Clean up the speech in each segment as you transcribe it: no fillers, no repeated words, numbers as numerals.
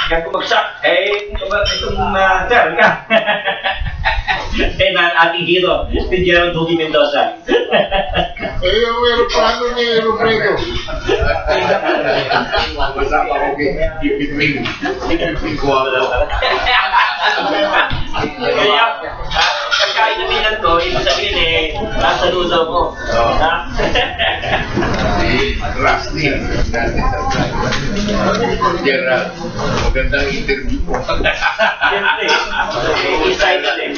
Kaya kumagsak, itong sir ka. Na ating hero, si Gerald Dougie Mendoza. Yung aeroplano niya, aeroplano. Basta pa ko ipiping ko ako. Kaya, pagkain na bilang ko, ibig sabihin nasa lusaw mo. Rusty. Gerald, magandang interview po. Siyempre, excited eh.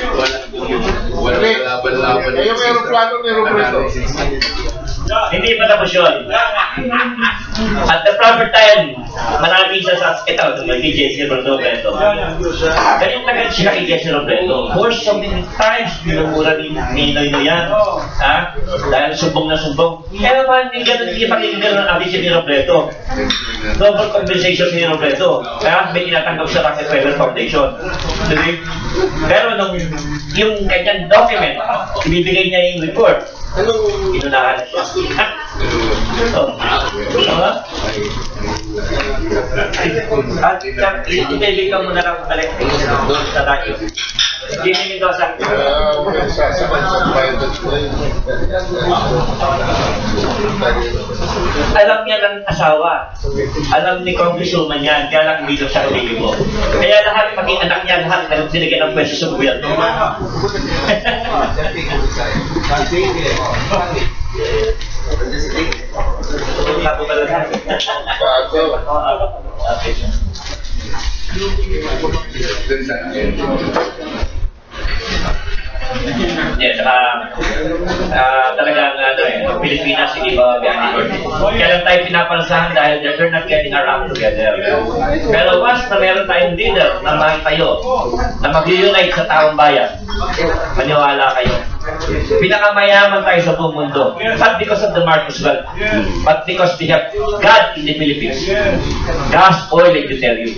Wala laban-laban. Yung aeroplano ni Roberto. Hindi pa tapos yun. At the proper time, marami siya sa ito, may DJ si Roberto. Ganyan na ganyan siya kay Jesse Robredo. For so many times, binumura ni Noy yan. Dahil sumbong na sumbong. Kaya naman, hindi ganun hindi pakinggan ng ating ni Robredo. Double compensation ni Robredo. Kaya may inatanggap sa Rockefeller Foundation. Pero nung yung kanyang document, ibibigay niya yung report. Inunahan siya. Ibibigay ka muna lang balik sa radio. Jimmy Mendoza. Alam niya ng asawa. Alam ni Congresswoman yan. Kaya lang hindi siya kumikibo. Kaya lahat, pati anak niya, lahat sinigyan ng pwesto sa gobyerno. Yes, talagang Pilipinas hindi ba kaya lang tayo pinapansahan dahil they're not getting our act together. Pero once na meron tayong leader na makitayo, na mag-unite sa taong bayan, maniwala kayo. Pinakamayaman tayo sa buong mundo. Not because of the Marcos wealth, but because we have God in the Philippines. Gas, oil, like to tell you.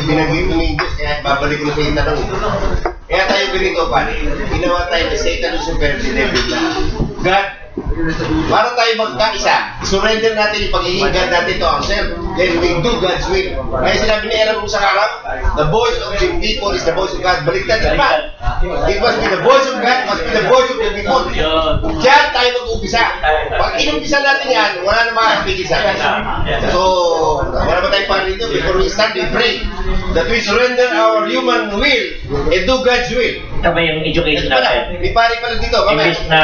Binagay ko ng English, kaya babalik ko na sa yung tanong. Kaya tayo ganito pa rin. Ginawa tayo na Satan ng Superman level na God, para tayo magkaisa, surrender natin yung pagiging God natin to ourselves. Then we do God's will. Kaya sinabi ni Aaron sa harap, the voice of the people is the voice of God. Baliktad naman. It must be the voice of God, must be the voice of the people. Diyan tayo mag-umpisa. Pag inumpisa natin yan, wala na makakapigil sa atin. So, wala ba tayo pa rito? Before we start, we pray that we surrender our human will and do God's will. Tama yung education natin. May pari pala dito. Imbis na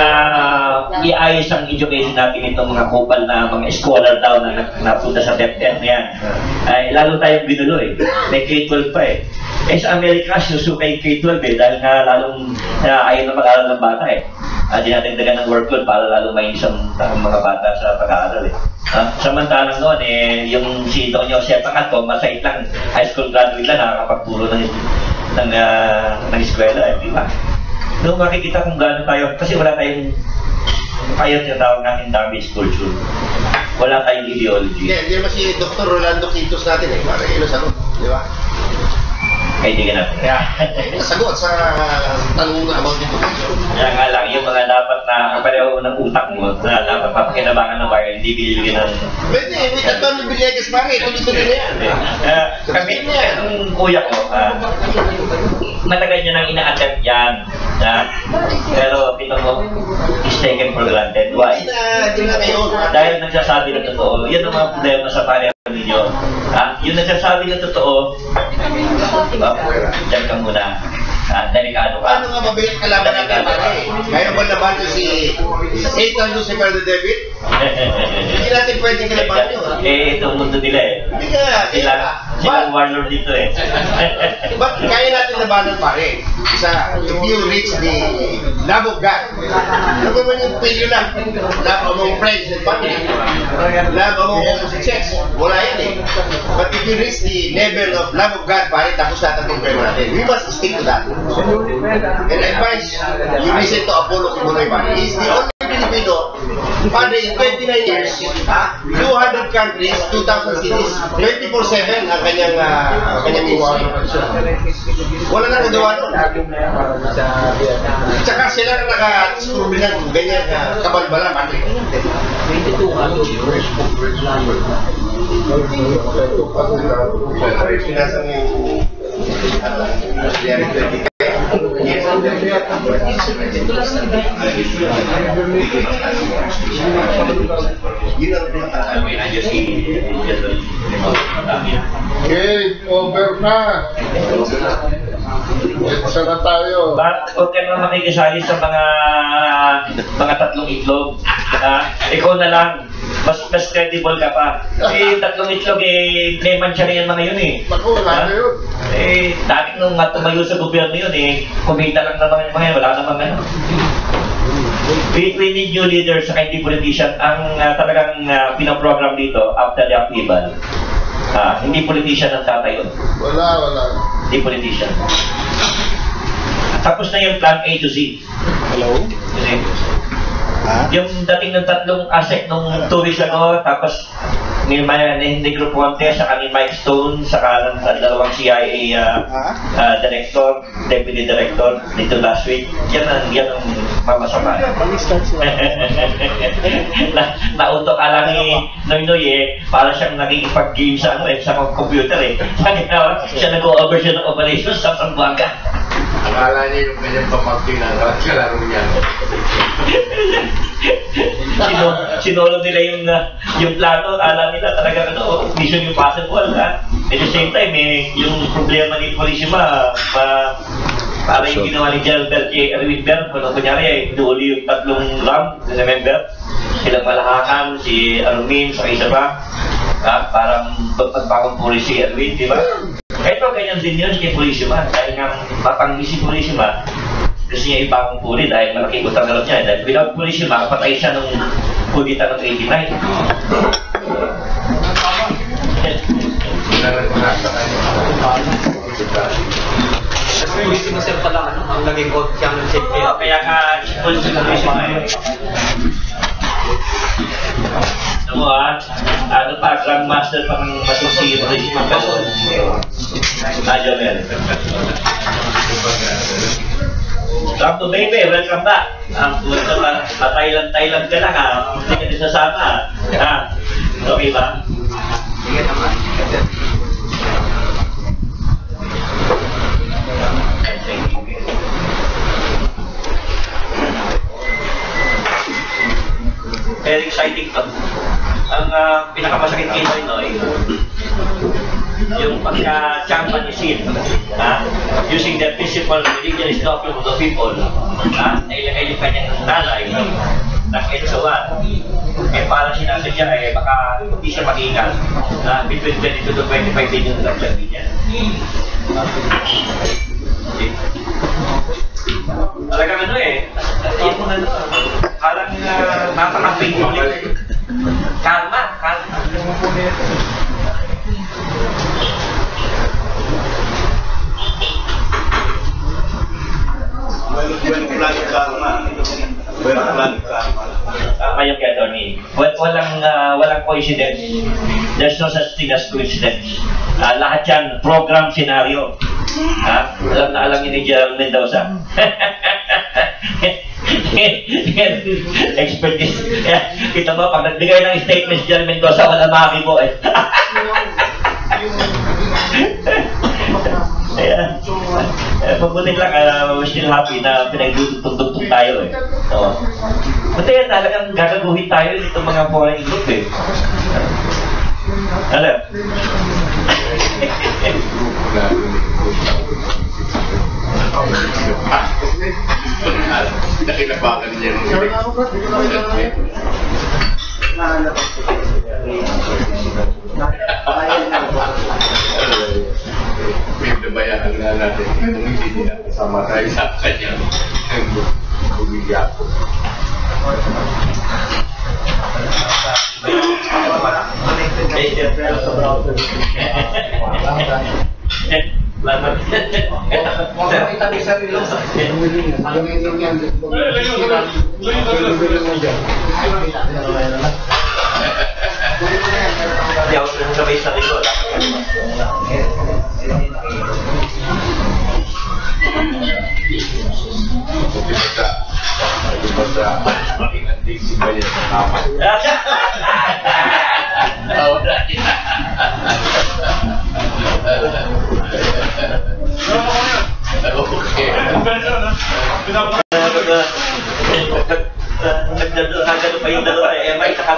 iayos ang education natin itong mga kupal na mga scholar daw na napunta sa DepEd na yan. Ay, lalo tayong binulo eh. May K-12 pa eh. Eh sa Amerika, susukay K-12 eh. Dahil nga lalong ayaw na mag-aaral ng bata eh. Di natin dagan ng workload para lalong may isang mga bata sa pag-aaral eh. Samantalang noon eh, yung si Don Joseph Acanto, masait lang, high school graduate lang, nakakapagturo ng eskwela eh, di ba? Noong makikita kung gaano tayo, kasi wala tayong kaya tinatawag natin damage culture. Wala tayong ideology. Hindi naman si Dr. Rolando Quintos natin eh, para sagot, di ba? Kaibigan natin. Sagot sa tanong about education. Kaya nga lang, yung mga dapat na kapareho ng utak mo na dapat papakinabangan ng bayan, hindi binibigyan ng... Pwede, may Antonio Villegas pare, tuloy-tuloy na yan. Kami, yung kuya ko, matagal niya nang ina-attempt yan. Pero ito mo, is taken for granted. Why? Dahil nagsasabi ng totoo, yan ang mga problema sa pareho ninyo. Yung nagsasabi ng totoo, diba? Diyan ka muna. Delikado ka. Paano nga mabilis kalaban natin pare? Kaya ba naman si Satan Lucifer the Devil? Hindi natin pwedeng kalaban yun. Itong mundo nila eh. Hindi ka. Silang warlord dito eh. Ba't kaya natin labanan pare? Isa, if you reach the love of God. Ano ba yung pilyo lang? Love among friends and family. Love among sex. Wala yan eh. But if you reach the level of love of God pare, tapos natin ang problema natin. We must stick to that. And I find you listen to Apollo Kibuloy pare. He's the only Filipino. Padre, in 29 years, 200 countries, 2,000 cities, 24/7 ang kanyang ministry. Wala na nagawa nun. Tsaka sila na naka-screw ng ganyan kabalbala, Padre. Pinasa mo yes, Okay, over na. Isa na tayo. Huwag ka naman makikisali sa mga tatlong itlog. Ikaw na lang. Mas credible ka pa. Tatlong itlog may mansya na yan mga yun Naku, wala na yun. Dati nung tumayo sa gobyerno yun kumita lang naman yung mga yun. Wala namang ano. We need new leaders sa hindi politician. Ang talagang pinaprogram dito after the upheaval. Hindi politician ang tatayo. Wala. Hindi politician. Tapos na yung plan A to Z. Hello? Yung dating ng tatlong ASEC nung 2 weeks ago, tapos ni Negro Ponte, saka ni Mike Stone, saka ng dalawang CIA director, deputy director dito last week. Yan ang mamasama. Nauto ka lang ni Noy para siyang naging-pag-game sa sa computer siya nag-o-over siya ng operations sa pagbaga. Akala niya yung kanyang pamangkin na kalaro niya. Sinolo nila yung plano, alam nila talaga mission impossible At the same time, yung problema ni Polishima, para yung ginawa ni Gilbert J. Erwin Bert, kunyari, doon yung tatlong RAM, remember? Sila Palahakan, si Armin, sa isa pa, parang pagpagpagong puri si Erwin, di ba? Ito, ganyan din yun kay Polishima, dahil nga mapanggi si Polishima, gusto niya ibang puri dahil malaking utang na loob niya. Dahil without Polishima, patay siya nung kulitan ng 89. Polishima sir pala ang naging coach siya ng safety. Kaya ka, Polishima ano pa, Grandmaster pang masusi Polishima Gasol. Jomel. Welcome to baby, welcome back. Thailand ka lang hindi ka din sasama. Okay ba? Sige naman. Very exciting to. Ang pinakamasakit kay Noy, yung pagka-champion ni Sid, using the principle of religion is not for the people, nailagay yung kanyang nanay, nag-etsawan, para sinabi niya, baka hindi siya mag-iingat, between 22 to 25 din yung nagsabi niya. Talagang yung parang napaka-big ulit. Kalma. Tama yung kay Tony. Walang coincidence. There's no such thing as coincidence. Lahat yan, program, scenario. Alam na alam ni Gerald Mendoza. Expert this. Kita mo, pag nagbigay ng statement si Gerald Mendoza, wala makibo Mabuti lang, we're still happy na pinagtutugtog tayo Buti talagang gagaguhin tayo nitong mga foreign group Alam? Nakilabakan niya. Pinabayaan nga natin kung hindi nila kasama tayo sa kanya. Bumigyan ko. Lamat. Hindi ako sabay sa likod. Basta, makinandig si Bayan sa tama.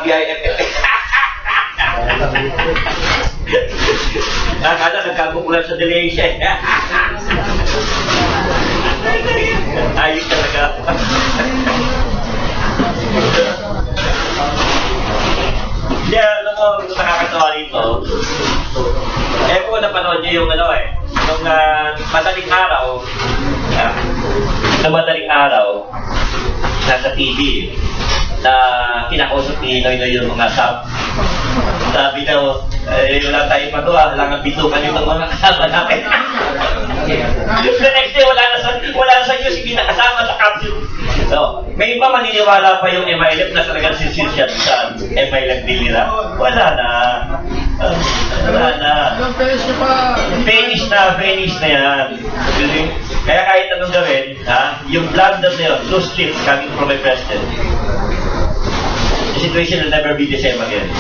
BIFF. Nakakala, nagkakukulan sa delay siya. Ayos talaga. Hindi, alam mo, nakakatawa rito. Kung napanood niyo yung nung madaling araw, nasa TV, na kinakausap ni Noynoy yung mga sub. Sabi daw, wala tayong matuwa, kailangan bitukan yung mga kasama namin. The next day, wala na sa news, hindi nakasama sa capsule. So, may iba maniniwala pa yung MILF na talagang sincere siya sa MILF din nila. Wala na. Finish na yan. Kaya kahit anong gawin, yung blunder na yun, those tips coming from my president, the situation will never be the same again.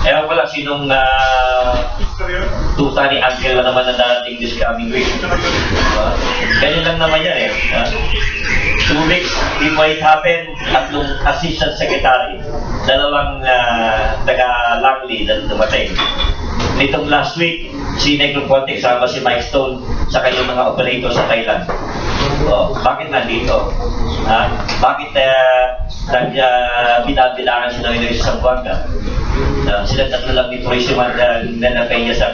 Ewan ko lang sinong tuta ni Uncle na naman na darating this coming week. Ganyan lang naman yan 2 weeks before it happened, 3 assistant secretary, 2 taga-Langley na dumating. Nitong last week, si Negro Ponte kasama si Mike Stone sa kanyang mga operator sa Thailand. Bakit nandito? Bakit binabilangan si Noynoy sa Zamboanga? Sila tatlo lang ni Tourism na napay niya sa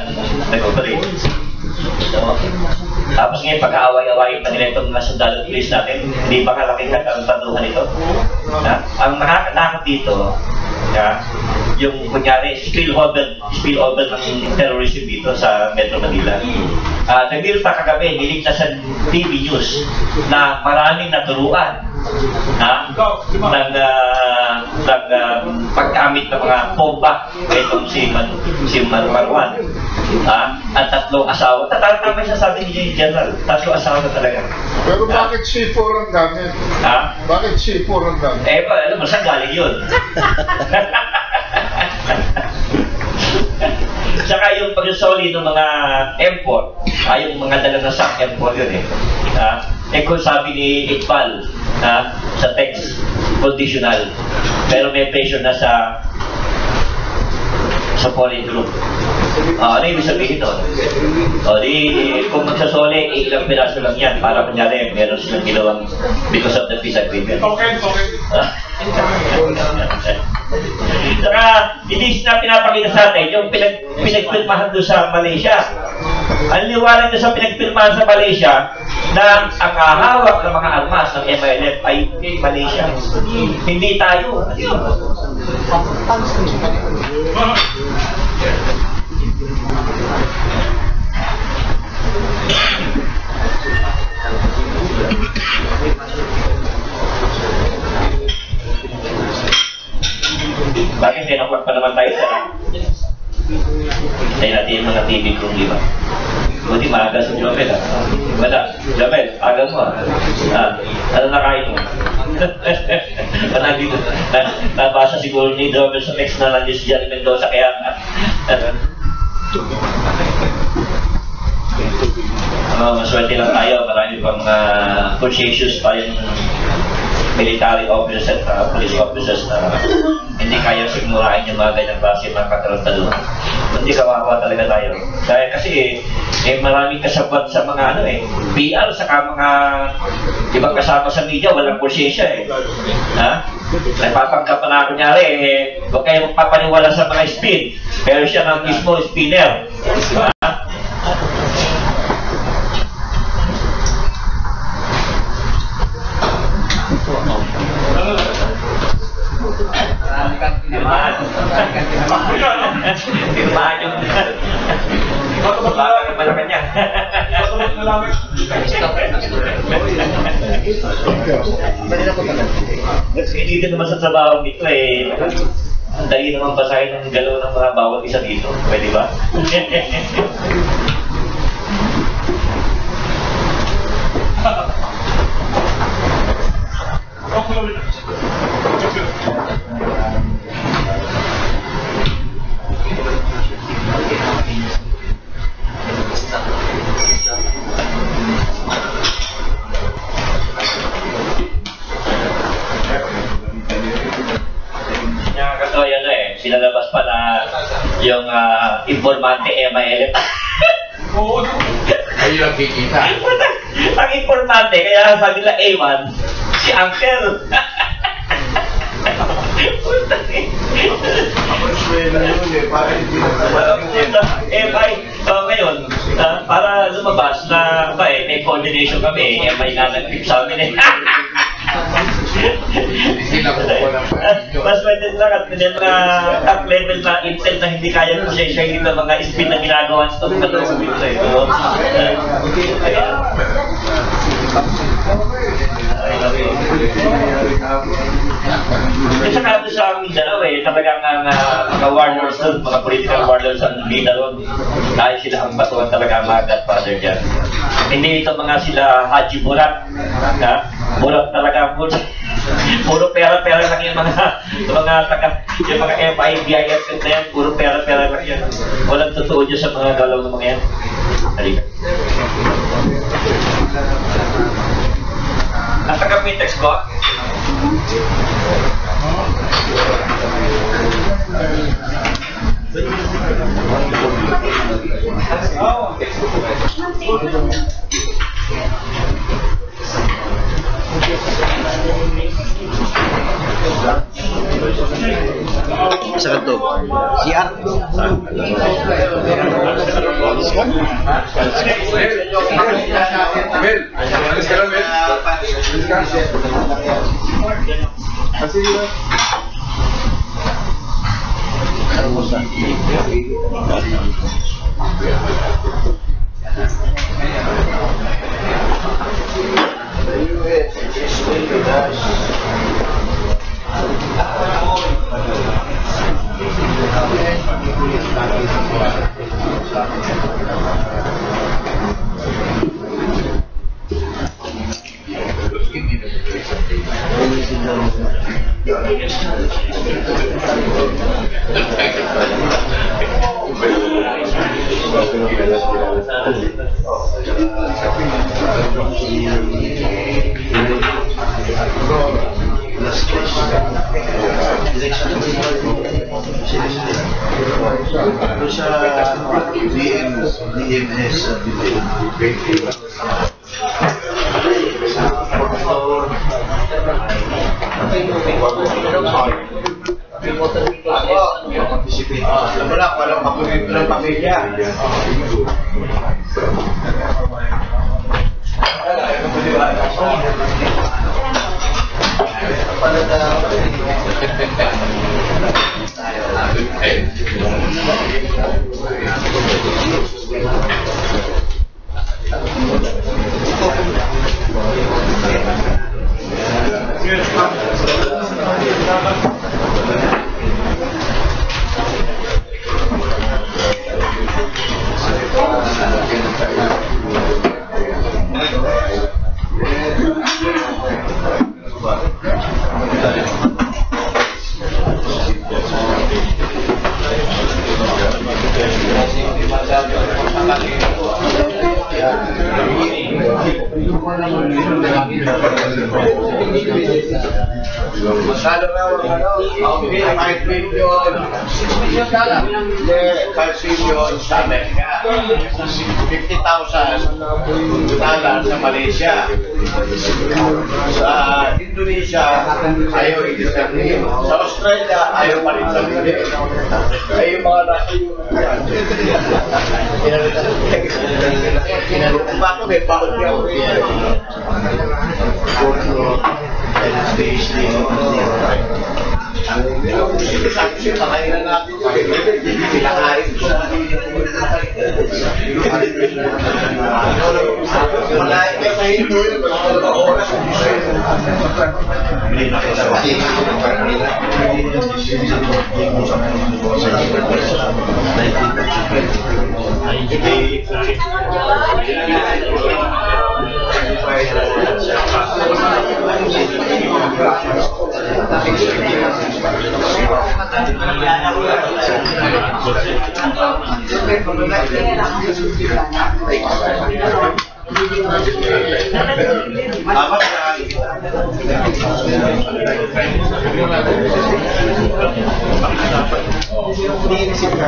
nag-operate. Tapos ngayon, pag-aaway-awayin pa nila itong mga sundalo at police natin, hindi ba kalaking katantuhan ito? Ang nakakatakot dito, yung kunyari, spillover ng terrorism dito sa Metro Manila. Nag-deal pa kagabi, niligtas sa TV News na maraming naturuan ng paggamit ng mga bomba itong si Marwan. At 3 asawa. Tatama siya sabi ni General, 3 asawa talaga. Pero bakit C4 ang gamit? Bakit C4 ang gamit? Alam mo, saan galing yun? Saka yung pag-soli ng mga M4, yung mga dala na sa M4 yun kung sabi ni Iqbal sa text, conditional, pero may pressure na sa polling group. Ano ibig sabihin doon? Kung magsasoli, ilang piraso lang yan para kunyari meron silang ginawang because of the peace agreement. Okay. Saka, hindi na pinapakita sa atin yung pinagpirmahan doon sa Malaysia. Ang liwanag doon sa pinagpirmahan sa Malaysia na ang hahawak ng mga armas ng MILF ay Malaysia. Hindi tayo. Bakit tinakwak pa naman tayo sa tayo natin yung mga TV kung di ba? Buti maaga sa Jomel Wala, Jomel, aga mo ano nakain mo? Parang dito, nabasa siguro ni Jomel sa text na lang si Johnny Mendoza kaya maswerte lang tayo, marami pang conscientious pa yung military officers at police officers na hindi kaya sigmurahin yung mga ganyang klase mga kataruntaluhan. Hindi kawawa talaga tayo. Dahil kasi maraming kasabot sa mga PR saka mga ibang kasama sa media, walang konsyensya Nagpapanggap na kunyari huwag kayo magpapaniwala sa mga spin, pero siya ng mismo spinner. Firmahan yung bakit malakan niya. Hindi ka naman sa trabaho nito ang dali naman basahin ng galaw ng mga bawat isa dito. Pwede ba? pinalabas pa na yung informante MILF. Ayun ang kikita. Ang informante, kaya sabi nila A1, si Uncle. Ngayon, para lumabas na may coordination kami, may nanag-trip sa amin mas pwede lang at may mga top level na intel na hindi kaya share dito mga speed na ginagawa sa mga dito At saka ito sa aming dalawa talagang mga warlords doon, mga political warlords ang leader doon. Dahil sila ang batuan talaga ang mga godfather dyan. Hindi ito mga sila Haji Murat. Murat talaga po. Puro pera-pera lang yung mga FIDIF na yan. Puro pera-pera lang yan. Walang totoo dyan sa mga galaw ng mga yan. Halika. Nasa Kapitex ko? Sa kanto. CR. Walang paborito ng pamilya. Masalo na ang $5 million. Sa Amerika. $50,000 sa Malaysia. Sa Indonesia, ayaw i-discount. Sa Australia, ayaw pa rin sa mga ay yung mga nasa yung pinalutan pa ito, may bakit niya ako sabi siya, pakailan natin pinakain ko malahin ka sa Hindu yun oras apa inisip ka.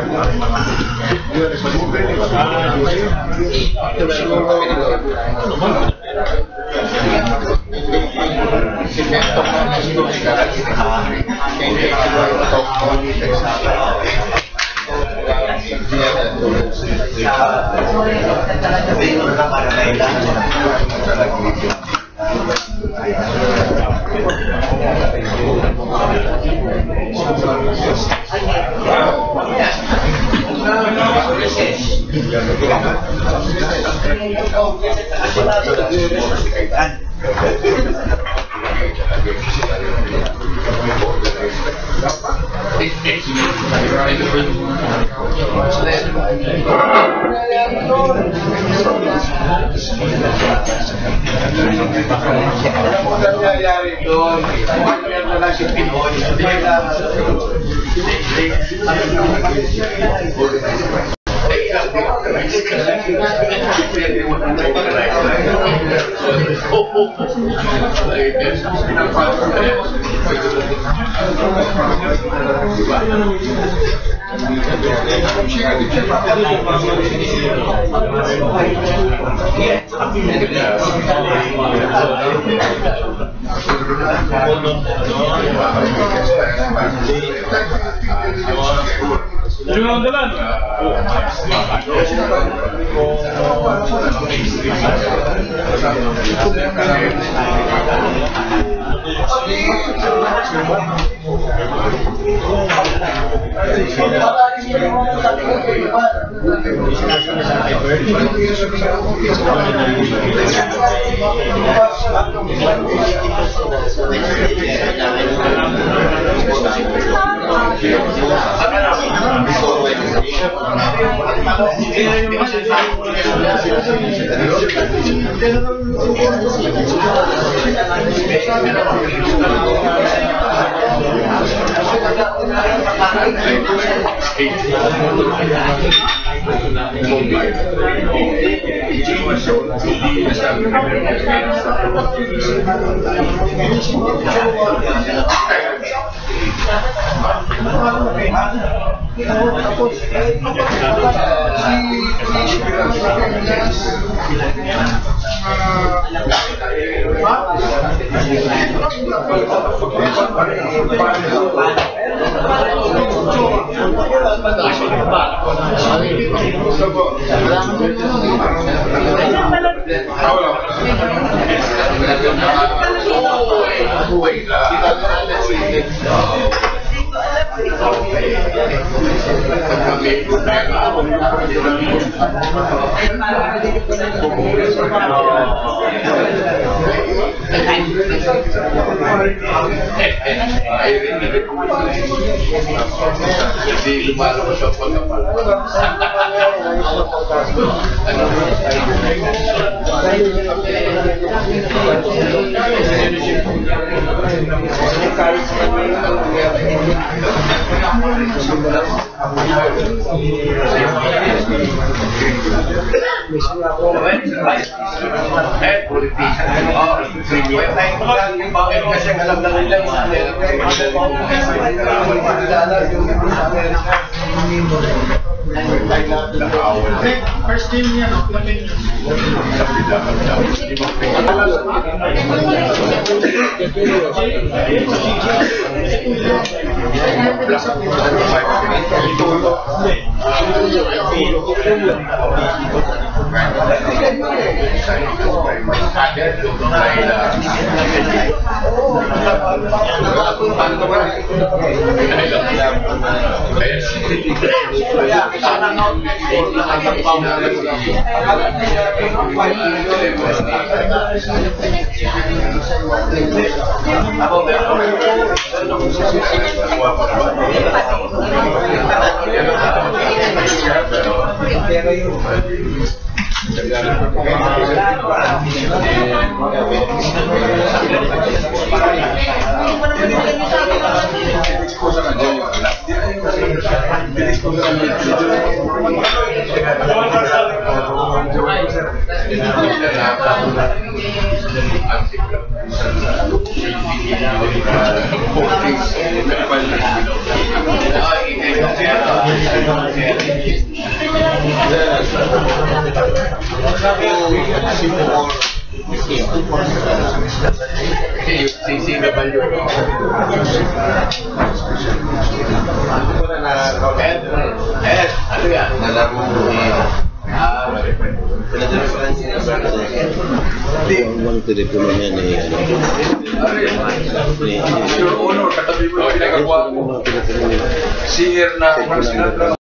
First team niya, CCW. Ano yan? Nalaro mo ang telepono niya ni Your Honor, katabi mo yung pinagawa mo. Singer na Sinatra.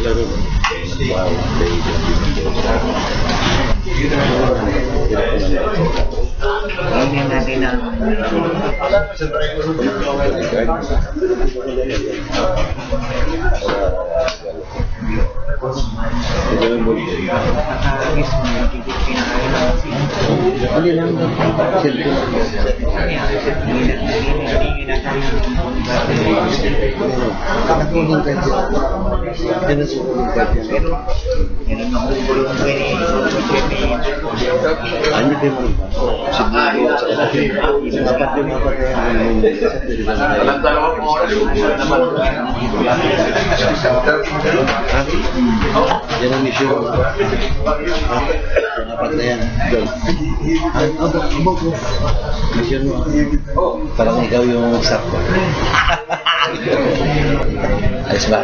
laro mo. Yan ang issue. Apat na yan. Mission mo. Parang ikaw yung sakto. Ayos ba?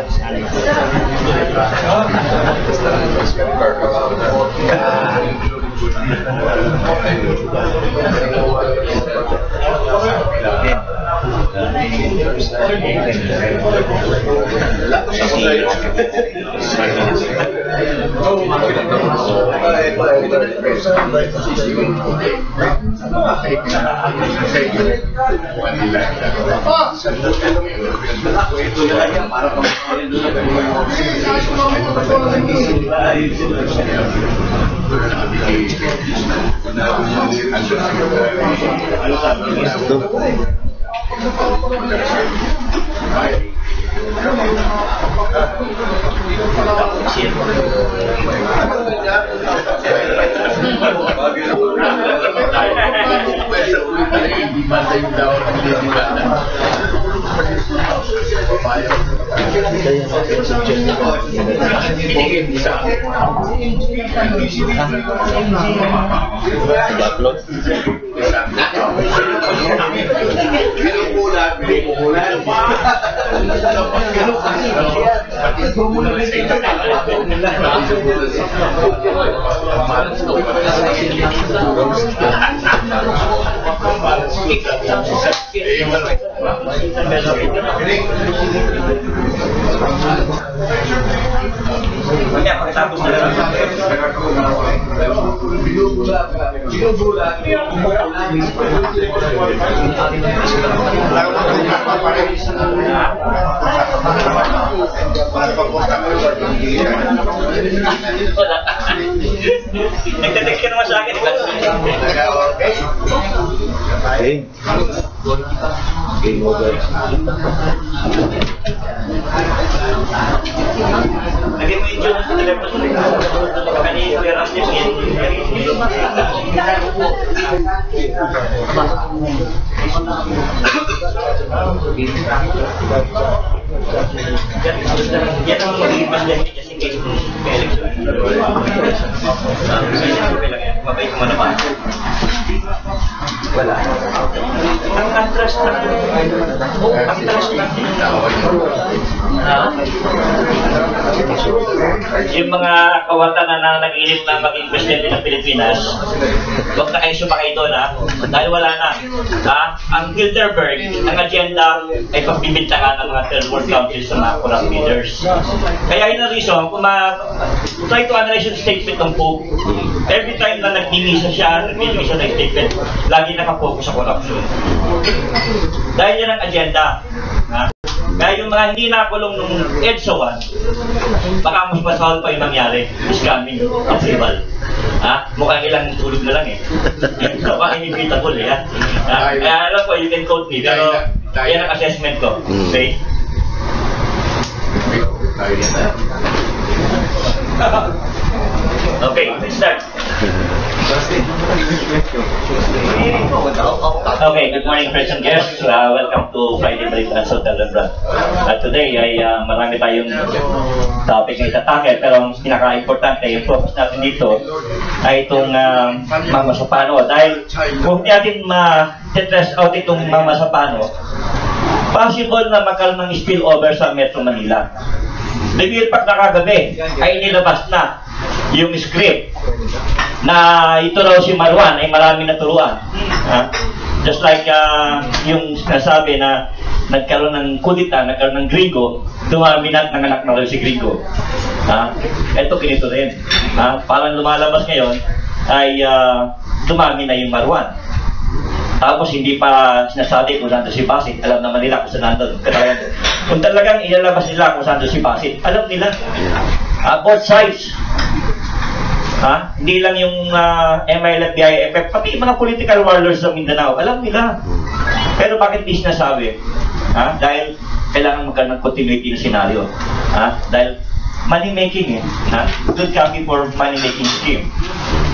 Pagkatapos na lang. Nagtatext ka naman sa akin. Okay. Game over. Lagyan mo yung joke sa telepono. Kanina yung rasip yan. Yan ang mag-ipas dyan just in case kung ka-election. Mabait mo naman. Wala. Ang trust lang. Ang trust lang. Yung mga kawatan na nag-iinip na maging presidente ng Pilipinas, huwag na kayo sumakay doon, ha? Dahil wala na. Ha? Ang Bilderberg, ang agenda ay pagbibintangan ng mga third world countries sa mga corrupt leaders. Kaya yun ang reason, kung try to analyze yung statement ng Pope, every time na nagdimisa siya ng statement, lagi nakafocus sa corruption. Dahil yan ang agenda. Ha? Kaya yung mga hindi nakulong nung EDSA 1, baka mas masahol pa yung nangyari. Scamming, approval. Ha? Mukhang ilang tulog na lang eh. Baka inevitable eh. Kaya alam ko, you can quote me, pero yan ang assessment ko. Okay? Okay, let's start. Okay, good morning friends and guests. Welcome to Friday Brief at Hotel Lebron. Today ay marami tayong topic na itatake, pero ang pinaka-importante, yung focus natin dito ay itong Mama Sopano. Dahil kung hindi natin ma-test out itong Mama Sopano, possible na magkaroon ng spillover sa Metro Manila. Dahil pag nakagabi ay nilabas na yung script na ito raw si Marwan ay marami naturuan. Just like yung sinasabi na nagkaroon ng kudita, nagkaroon ng Gringo, dumami na at nanganak na rin si Gringo. Ito kinito rin. Parang lumalabas ngayon ay dumami na yung Marwan. Tapos hindi pa sinasabi kung nandun si Basit, alam naman nila kung saan nandun. Kung talagang ilalabas nila kung saan nandun si Basit, alam nila. Both sides. Hindi lang yung MIL at BIFF, pati yung mga political warlords sa Mindanao, alam nila. Pero bakit di sinasabi? Dahil kailangan magkaroon ng continuity ng senaryo. Dahil money making good copy for money making scheme.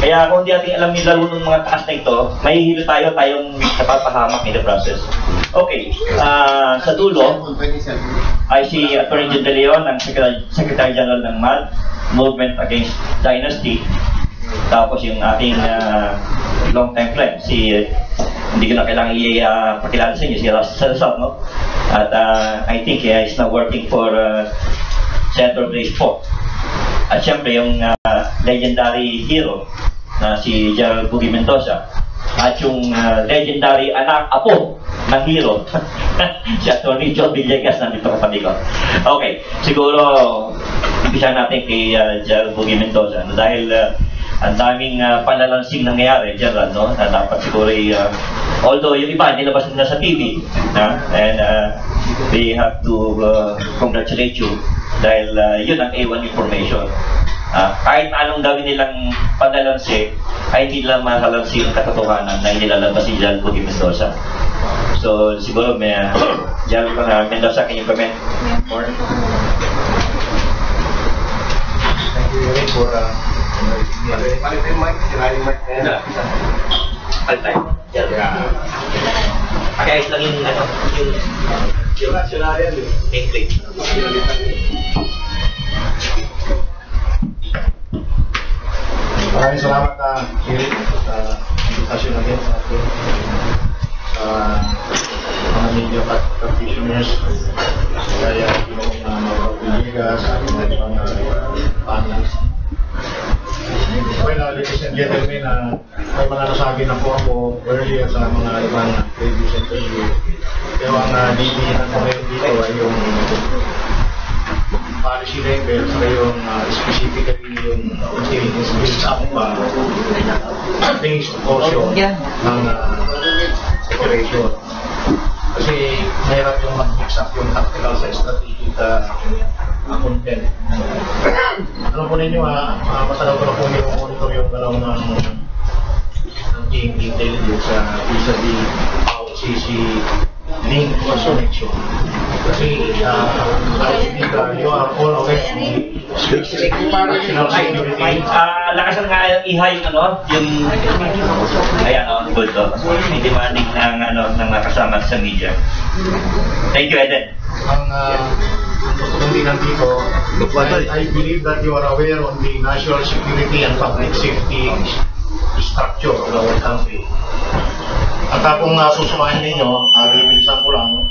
Kaya kung di natin alam yung laro ng mga taas na ito, mahihilo tayong napapahamak in the process. Okay, sa dulo ay si Atty. John De Leon, ng Secretary General ng MAD, Movement Against Dynasty. Tapos yung ating long time friend, hindi ko na kailangan pakilala sa inyo, si Salazar, no? At I think he's now working for Senator Grace Poe. At syempre yung legendary hero na si Gerald Buggy Mendoza. At yung legendary apo ng hero, si Atty. John Villegas, nandito kapatid ko. Okay, siguro umpisa natin kay Gerald Buggy Mendoza, dahil ang daming panalansing nangyayari, Gerald, no? Na dapat siguro although yung iba nilabas na sa TV, and we have to congratulate you dahil yun ang A1 information. Kahit anong gawin nilang panalansi, ay hindi lang makalansi ang katotohanan na inilalabas si Gerald Buggy Mendoza. So siguro may Gerald Mendoza, can you comment more? Thank you very for Pakayos lang yung nameplate. Maraming salamat Eric sa invitasyon natin sa mga media practitioners, kaya yung mga Villegas, mga panelists. Well, ladies and gentlemen, may mga nasabi na po ako earlier sa mga ibang previous interview. Pero ang didihan ko ngayon dito ay yung policy level, sa yung specifically yung build up based portion ng operation. Kasi mahirap yung mag-mix up yung tactical sa strategic content. Alam po ninyo masalaw ko na po yung monitor yung galaw ng team intelligence sa vis-a-vis OCC link or connection. Kasi you are all aware of the national security. Lakasan nga iha yung yung ayan good to. May demanding ng mga kasama sa media. Thank you, Eden. Ang hindi nandito, I believe that you are aware on the national security and public safety structure of our country. At kung susumahin ninyo, bibilisan ko lang,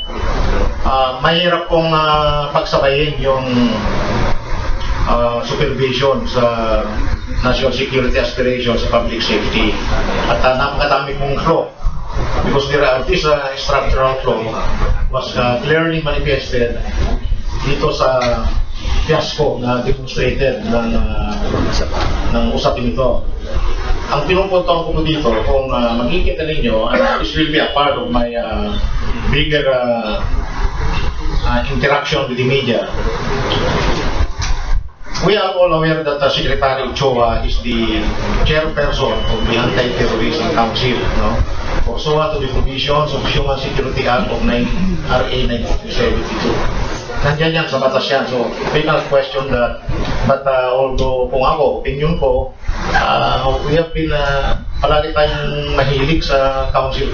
mahirap pong pagsabayin yung supervision sa national security aspirations sa public safety. At napakadami pong flaw. Because this structural flaw was clearly manifested dito sa fiasco na demonstrated ng usapin ito. Ang pinupuntahan ko dito, kung makikita ninyo, this will be a part of my bigger interaction with the media. We are all aware that Secretary Ochoa is the chairperson of the Anti-Terrorism Council, no? Pursuant to the provisions of Human Security Act of RA 1972. Nandiyan yan sa batas yan. So, we cannot question that But although kung ako, opinion ko, we have been palagi tayong mahilig sa council.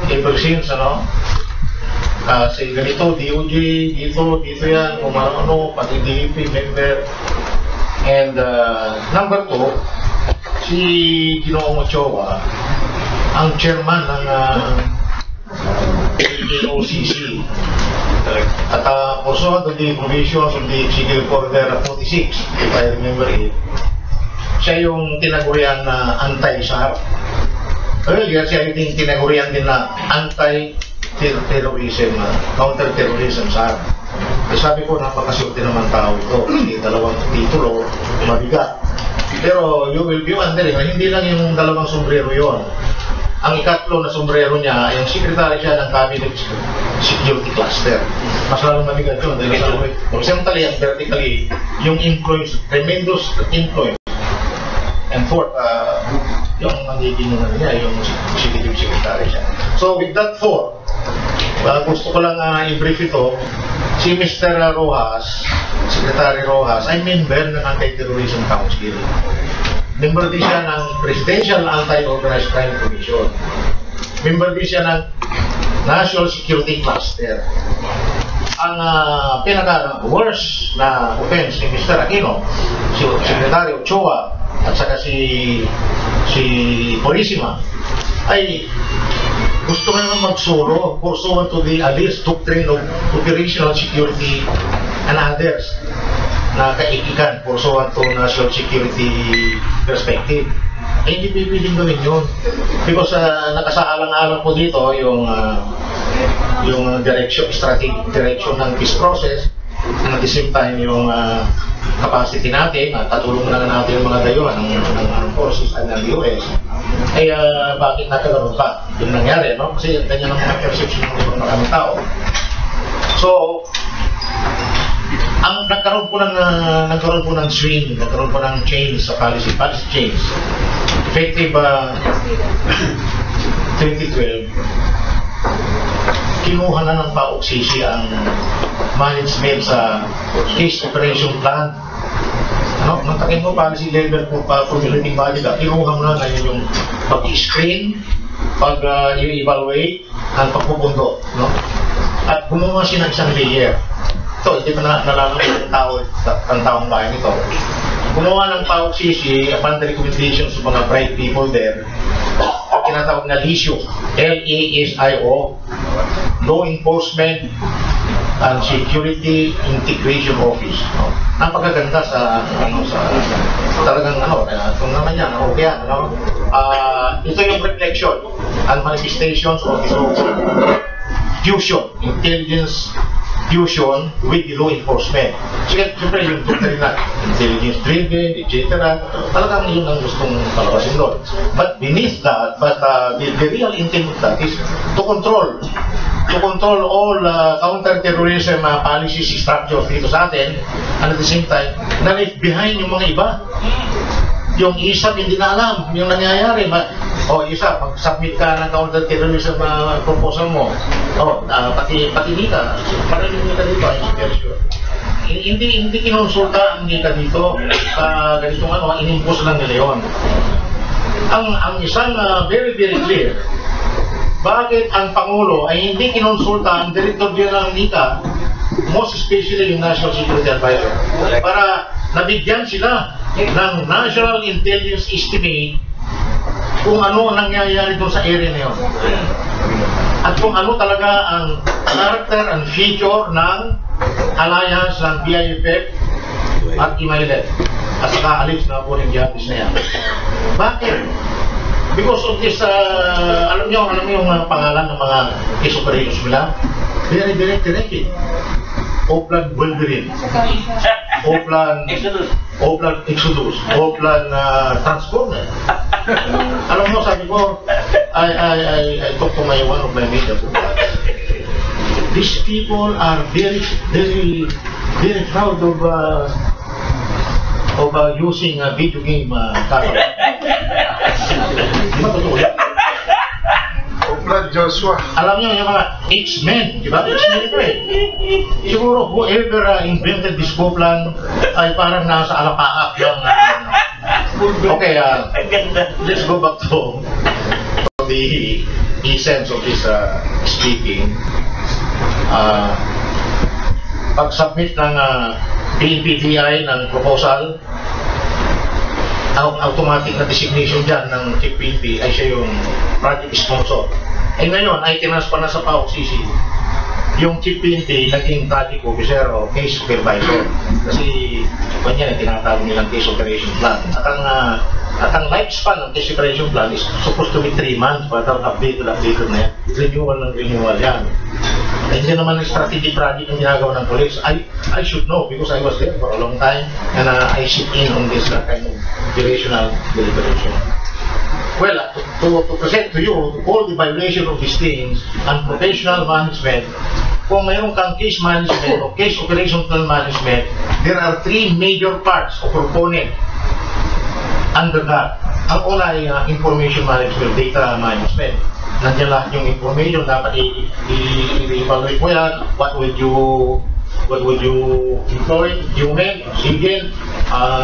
Ever since, kasi ganito, DOJ, dito yan, kung ano, pati DEP member. And number 2, si Ginoong Ochoa, ang chairman ng AOCC. At pursuant to the provisions of the Executive Order 46, if I remember it, siya yung tinagurian na anti-SAR. Earlier, siya yung tinagurian din na anti-terrorism, counter-terrorism SAR. Sabi ko, napakaswerte naman tao ito. Kasi dalawang titulo, mabigat. Pero you will be wondering, hindi lang yung dalawang sombrero yon. Ang ikatlo na sombrero niya, yung secretary siya ng Cabinet Security Cluster. Mas lalong mabigat yun. Horizontally and vertically, yung influence, tremendous influence. And fourth, yung magiging niya, yung executive secretary siya. So with that 4, gusto ko lang i-brief ito. Si Mr. Rojas, Secretary Rojas, ay member ng Anti-Terrorism Council. Member din siya ng Presidential Anti-Organized Crime Commission. Member din siya ng National Security Cluster. Ang pinaka-worst na offense ni Mr. Aquino, si Secretary Ochoa, at saka si Purisima, ay gusto nga naman magsuro pursuant to the alleged doctrine of operational security and others na kaikikan pursuant to national security perspective. Eh, hindi pwedeng gawin yun. Because nakasaalang-alang po dito yung direction, strategic direction ng peace process, and at the same time yung capacity natin, katulong na natin yung mga dayuhan ng armed forces at ng US, ay bakit nakagaroon pa? Yung nangyari, no? Kasi ganyan ang mga perception ng maraming tao. So, ang nagkaroon po ng swing, nagkaroon po ng change sa policy change. Effective 2012, kinuha na ng PAOK-CC ang management sa case operation plan. Natakin mo policy level po pa formulating body ka, kinuha mo na ngayon yung pag-screen, pag-evaluate, at pagpupundo. At gumawa siya ng isang layer. Ito, hindi pa nalaman ng taong bayan ito. Gumawa ng PAOK-CC upon the recommendations ng mga bright people there, tinatawag na LISIO, L-A-S-I-O, Law Enforcement and Security Integration Office. Napakaganda sa talagang kung naman yan, okay yan. Ito yung reflection and manifestations of this fusion, intelligence fusion with the law enforcement. Siyempre yung doctrine na intelligence driven, etc. Talagang yun ang gustong palabasin doon. But beneath that, the real intent of that is to control all counter-terrorism policies, structures dito sa atin, and at the same time, na-leave behind yung mga iba. Yung isa hindi na alam yung nangyayari. Isa, pag-submit ka ng counter-terrorism proposal mo, pati Nika, parang yung Nika dito, hindi kinonsulta ang Nika dito, ganitong inimpose lang nila yun. Ang isang very very clear, bakit ang Pangulo ay hindi kinonsulta ang Director General ng Nika, most especially yung National Security Advisor, para nabigyan sila ng National Intelligence Estimate kung ano nangyayari doon sa area na yun. At kung ano talaga ang character and feature ng alliance ng BIFF at Imaylet at saka alleged na po rin jihadis na yan. Bakit? Because of this, alam niyo yung pangalan ng mga case operations nila? Very directed. Oplan Wolverine, Oplan Exodus, Oplan Transformer. Alam mo, sabi ko, I talked to one of my media people. These people are very proud of using a video game camera. Di ba totoo yan? Oplan Joshua. Alam niyo yung mga X-Men, di ba? X-Men ito eh. Siguro whoever invented this plan ay parang nasa alapaap lang. Okay, Ang ganda. let's go back to the essence of this speaking. Pag-submit ng PNP-TI ng proposal, ang automatic na designation dyan ng Chief PNP ay siya yung project sponsor. Eh ngayon ay tinaspa na sa PAOK-CC yung Chief PNP naging project officer o case supervisor. Kasi kanya tinatawag nilang case operation plan. At ang lifespan ng case operation plan is supposed to be 3 months, but updated na yan. Renewal yan. Hindi naman ang strategic project ang ginagawa ng police. I should know because I was there for a long time and I sit in on this kind of directional deliberation. Well, to present to you all the violation of these things and professional management, kung mayroon kang case management o case operation plan management, there are 3 major parts o component under that. Ang una ay information management, data management. Nandiyan lahat yung information, dapat i-evaluate mo yan. What would you employ, human, civil,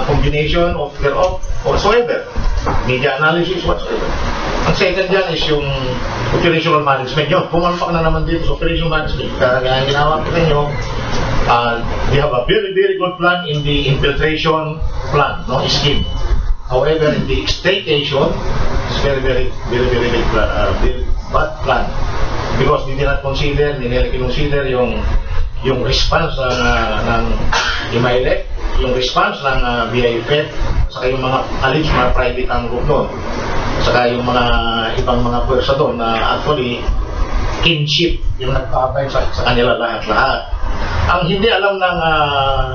combination of thereof, whatsoever. Media analysis, whatsoever. Ang second dyan is yung operational management. Yun, pumalpak na naman dito sa operational management. Kaya ginawa ko nyo, they have a very, very good plan in the infiltration plan, no, scheme. However, in the extrication, it's very, very bad plan. Because they did not consider, yung response ng IMAILEC, yung response ng BIFF, saka yung mga alleged mga private ang group doon, saka yung mga ibang mga pwersa doon na actually kinship yung nagpapay sa kanila lahat-lahat. Ang hindi alam ng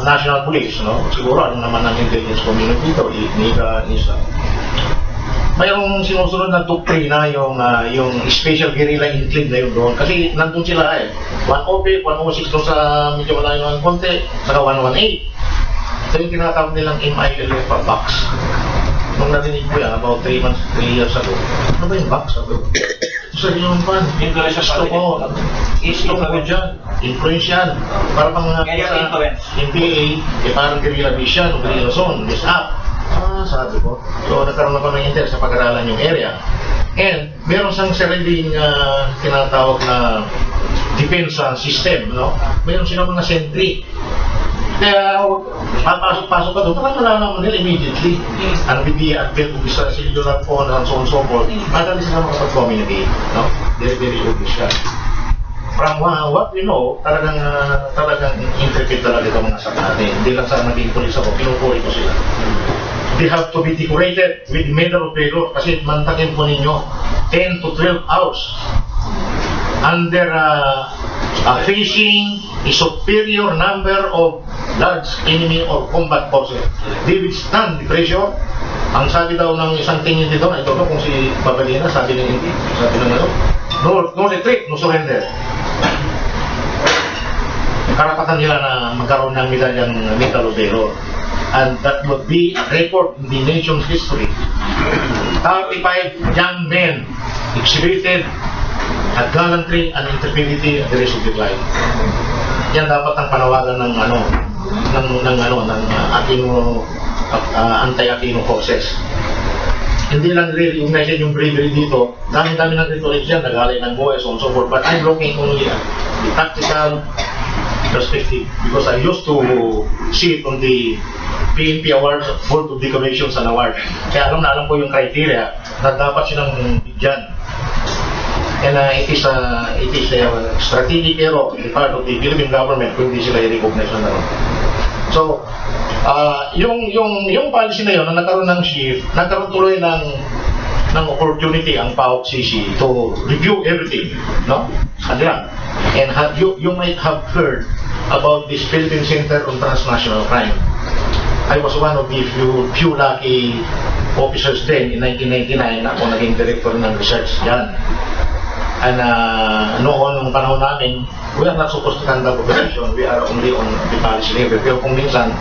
National Police, no? Siguro alam naman ng intelligence community ito, NISA. Mayroong sinusunod na doktrina yung special guerrilla incline na yun doon. Kasi nandun sila 105, 106 doon sa medyo malayo ng konti, saka 118. So yung tinatawag nilang MILF box. Nung narinig ko yan, about 3 years ago, ano ba yung box? Sa yung pan, gusto ko dyan, influence yan. Para pang sa MPA, parang guerrilla base yan, o guerrilla zone, this up. Sabi ko. So nagkaroon ako ng interest sa pag-aralan yung area. And meron siyang sariling tinatawag na defense system, no? Meron silang mga sentry. Kaya papasok-pasok ka doon, parang malalaman nila immediately. Ang advent of sa cellular phone and so on so forth, madali sila makapag-communicate, no? Very, very obvious siya. From what we know, talagang intricate talaga itong mga sa natin. Hindi lang sa naging police ako, pinupuri ko sila. They have to be decorated with Medal of Valor kasi mantakin po ninyo 10 to 12 hours under facing a superior number of large enemy or combat forces. They withstand the pressure. Ang sabi daw ng isang tingin dito, I don't know kung si Babalina, sabi ng hindi, sabi ng ano, no retreat, no surrender. Karapatan nila na magkaroon ng medalyang Medal of Valor. And that would be a record in the nation's history. 35 young men exhibited a gallantry and intrepidity at the rest of their life. Yan dapat ang panawagan ng Aquino, anti-Aquino forces. Hindi lang recognize yung bravery dito. Dami-dami ng rituals yan, naghalay ng buhay, so on so forth. But I'm looking only at the tactical perspective because I used to see it on the PNP Awards, Board of Decorations and Awards. Kaya alam ko yung criteria na dapat silang bigyan. And it is a strategic error on the part of the Philippine government kung hindi sila i-recognize na naroon. So, yung policy na yun, na nagkaroon ng shift, nagkaroon tuloy ng opportunity ang PAOK-CC to review everything, no? And you might have heard about this Philippine Center on Transnational Crime. I was one of the few lucky officers then in 1999 ako naging director ng research dyan. And noon, nung panahon namin, we are not supposed to conduct operation, we are only on the policy level. Pero kung minsan,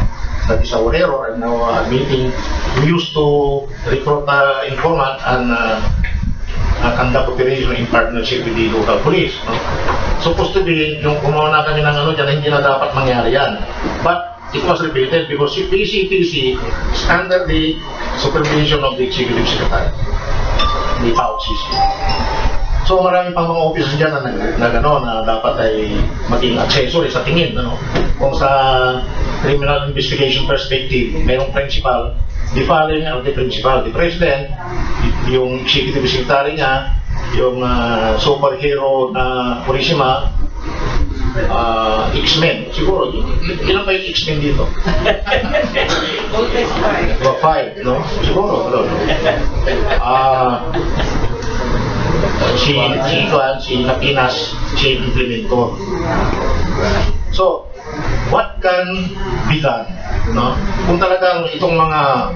that is our error, I'm now admitting, we used to recruit informant and conduct operation in partnership with the local police. No? Supposed to be, yung kumuha na kami ng ano dyan, hindi na dapat mangyari yan. But it was repeated because si PCTC is under the supervision of the Executive Secretary, the PAOCC. So marami pang mga officers dyan na dapat ay maging accessory sa tingin. Ano? Kung sa criminal investigation perspective, mayroong principal, the following of the principal, the president, yung executive secretary niya, yung superhero na Purisima, X-Men, siguro, ilan ba yung X-Men dito? 5, no? Siguro, no? Si Lapinas, si implementor. So, what can be done? No? Kung talagang itong mga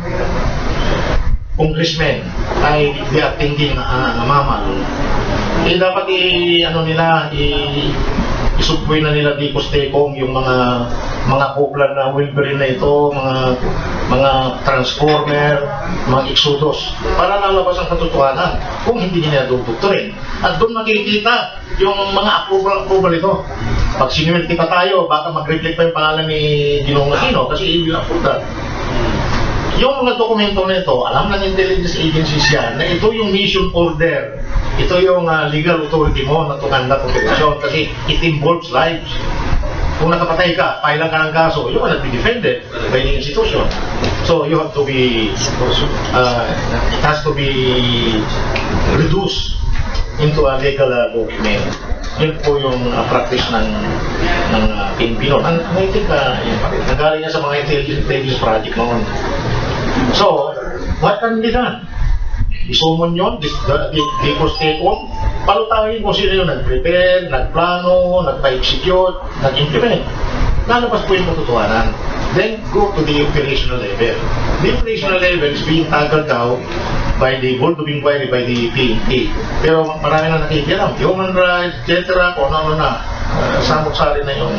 congressmen ay they are thinking na mama, eh dapat isubway na nila di Costeco yung mga kuplan na Wilberin na ito, mga transformer, mga Exodus, para lalabas ang katotohanan kung hindi nila dudukturin. At doon makikita yung mga approval ito. Pag sinuwerte pa tayo, baka mag-reflect pa yung pangalan ni Ginoong Aquino kasi hindi lang approval. Yung mga dokumento na ito, alam ng intelligence agencies yan na ito yung mission order. Ito yung legal authority mo na to conduct operation kasi it involves lives. Kung nakapatay ka, filean ka ng kaso, you cannot be defended by the institution. So you have to be, it has to be reduced into a legal document. Yun po yung practice ng PNP noon. I think nagaling niya sa mga intelligence project noon. So, what can be done? Isumon yun, di Costeco, palutahin kung sino yung nag-prepare, nagplano, nagpa-execute, nag-implement. Lalabas po yung katotohanan. Then, go to the operational level. The operational level is being tackled now by the Board of Inquiry, by the PNP. Pero marami na nakikialam, human rights, etc. Kung ano na, samot-sari na yung,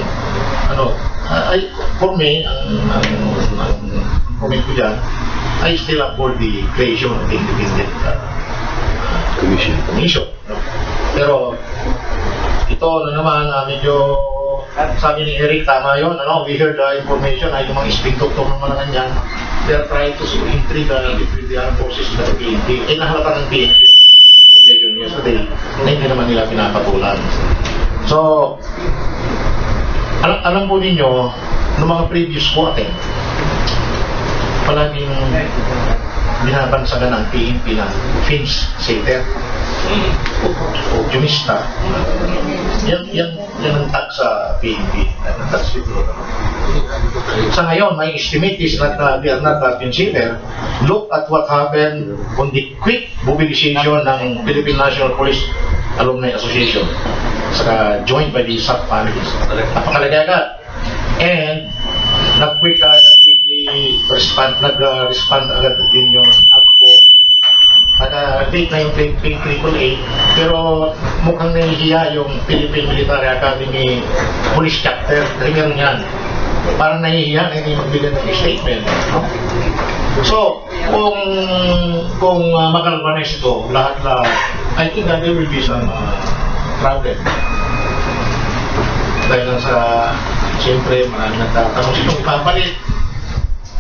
for me, ang comment ko dyan, I still uphold the creation of the independent commission. No? Pero ito na naman, medyo sabi ni Eric, tama yun. We heard the information ay yung mga spin-doctor ng mga ganyan. They are trying to intrigue between the armed forces and the PNP. Nahalata ng PNP information yesterday na hindi naman nila pinapatulan. So, alam po ninyo, noong mga previous quarter, palaging binabansagan ng PNP na fence setter o jumista. Yan ang tag sa PNP. Sa ngayon, my estimate is that they are not fence setter. Look at what happened on the quick mobilization ng Philippine National Police Alumni Association saka joined by the sub-families. Napakalagay agad. And nag-respond agad din yung AGPO. Nag-take na yung fake AAA, pero mukhang nahihiya yung Philippine Military Academy Police Chapter. Kasi meron yan. Parang nahihiya na hindi magbigay ng statement. No? So, kung makalmanes ito, lahat, I think that there will be some problem. Dahil lang sa, siyempre, maraming nagtatanong sinong ipapalit.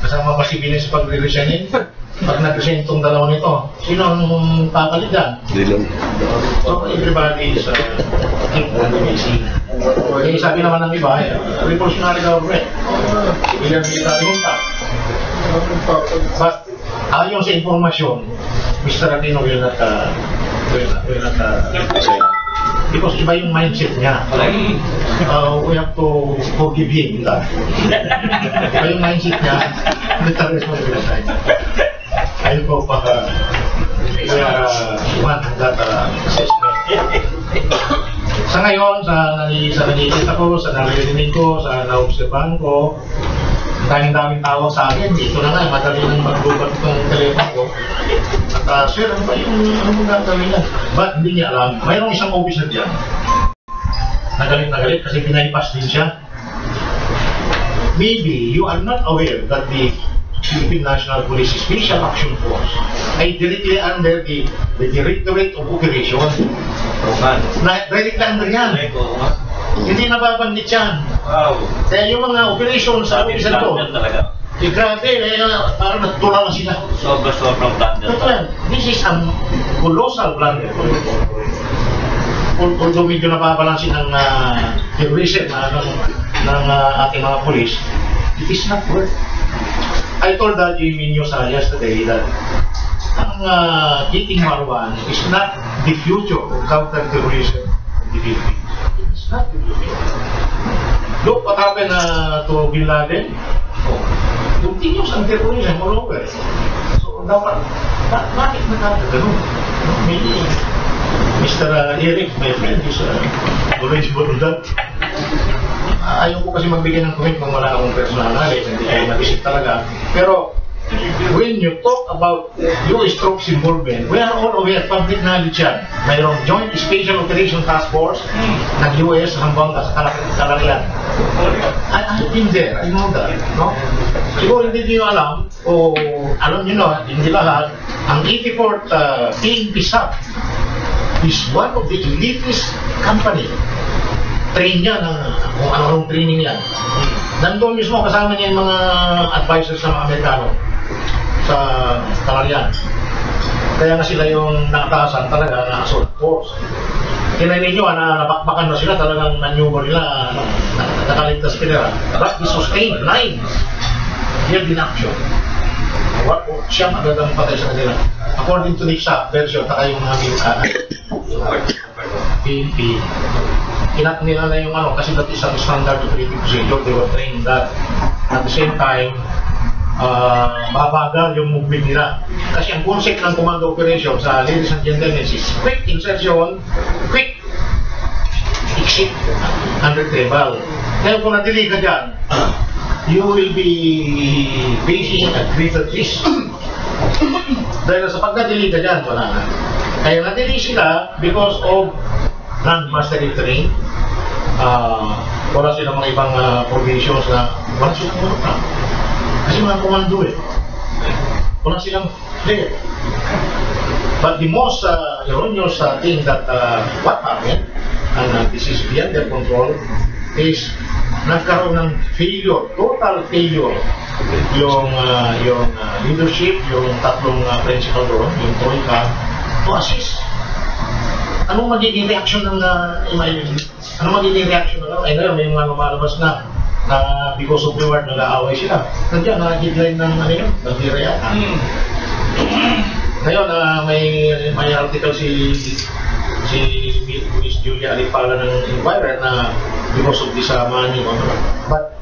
Kasama pa si Bines sa pag-resignin. Pag nag-resign itong dalawa nito, sino ang papalit dyan? So, everybody is amazing. Eh, sabi naman ng iba, revolutionary government. Civilian military junta. But, ayon sa informasyon, Mr. Aquino will not because iba yung mindset niya. We have to forgive him. Iba yung mindset niya, military responsibility. I hope we want that assessment. Sa ngayon, sa nakikita ko, sa naririnig ko, sa naobserbahan ko, daming tawag sa akin. Dito na nga, madali nang magbubat itong telephone ko. At sir, ano ba yung gagawin niya? But hindi niya alam. Mayroong isang officer dyan. Nagalit kasi pinaypas din siya. Maybe you are not aware that the Philippine National Police Special Action Force ay directly under the Directorate of Operation. Directly under yan. Hindi nababanggit yan. Wow. Kaya yung mga operation sa office na to, grabe, parang natula lang sila. Sobrang blunder. This is a colossal blunder. Although medyo nababalansin ng terrorism ng ating mga police, it is not worth. I told that Jimmy News yesterday that ang Kiting Marwan is not the future of counter-terrorism in the Philippines. It's not the future. Look what happened to Bin Laden. Continuous ang terrorism all over. So, dapat, bakit nakakagano'n? Maybe Mr. Eric, my friend, is always good with that. Ayaw ko kasi magbigay ng comment kung wala akong personal knowledge, hindi kayo nag-isip talaga. Pero, when you talk about US troops involvement, we are all aware, public knowledge yan. Mayroong Joint Special Operation Task Force ng US hanggang sa Kalarian. I've been there, I know that. No? Siguro hindi niyo alam, o alam niyo na, hindi lahat, ang 84th PNP SAP is one of the elitist company. Train niya ng kung anong training yan. Nandun mismo kasama niya yung mga advisors ng mga Amerikano sa Kalarian. Kaya nga sila yung nakatasan talaga na assault force. Kinainin nyo na napakbakan na sila, talagang maneuver nila, nakaligtas nila. But we sustained 9 held in action. Siyang agad ang patay sa kanila. According to the SAP version, taka yung aming PNP, kinat nila na yung kasi that is a standard operating procedure. They were trained that. At the same time, babagal yung movement nila. Kasi ang concept ng commando operation sa ladies and gentlemen is quick insertion, quick exit, under table. Kaya kung nadili ka dyan, you will be facing a greater risk. Dahil sa pagkadili ka dyan, wala na. Kaya nadili sila because of non-mastery train. Wala silang mga ibang provisions na wala silang program. Kasi mga komando wala silang player. But the most erroneous thing that what happened, and this is beyond their control, is nagkaroon ng failure, total failure, yung leadership, yung tatlong principal doon, yung Troika, to assist. Anong magiging reaction ng anong magiging reaction ng ngayon may mga lumalabas na because of reward nag-aaway sila. Nandiyan na headline ng nag-react. Ngayon may article si Miss Julia Alipala ng Enquirer na because of this money. But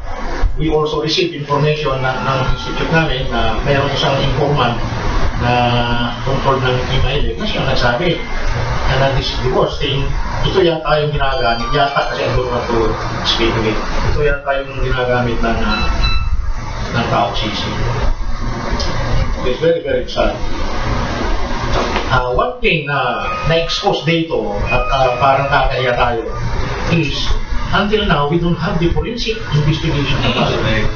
we also received information ng institute namin na mayroong isang informant na control ng email na siya nagsabi na that is the worst thing. Ito yata yung ginagamit yata kasi ang doon to speak of it. Ito yata yung ginagamit ng Taoxisi. It's very very sad. One thing na na-expose dito at parang kakaya tayo is until now we don't have the forensic investigation capacity.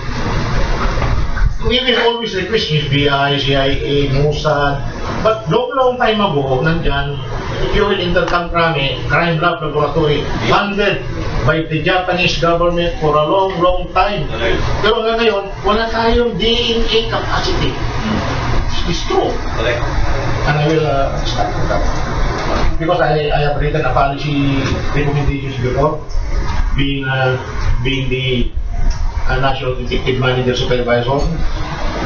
We will always request FBI, CIA, Mossad, but long time ago, nandyan, Fuel Crime Lab Laboratory, funded by the Japanese government for a long time. Pero ngayon, wala tayong DNA capacity. It's true. And I will start with that. Because I have written a policy recommendations before, being the National Detective Manager Supervisor.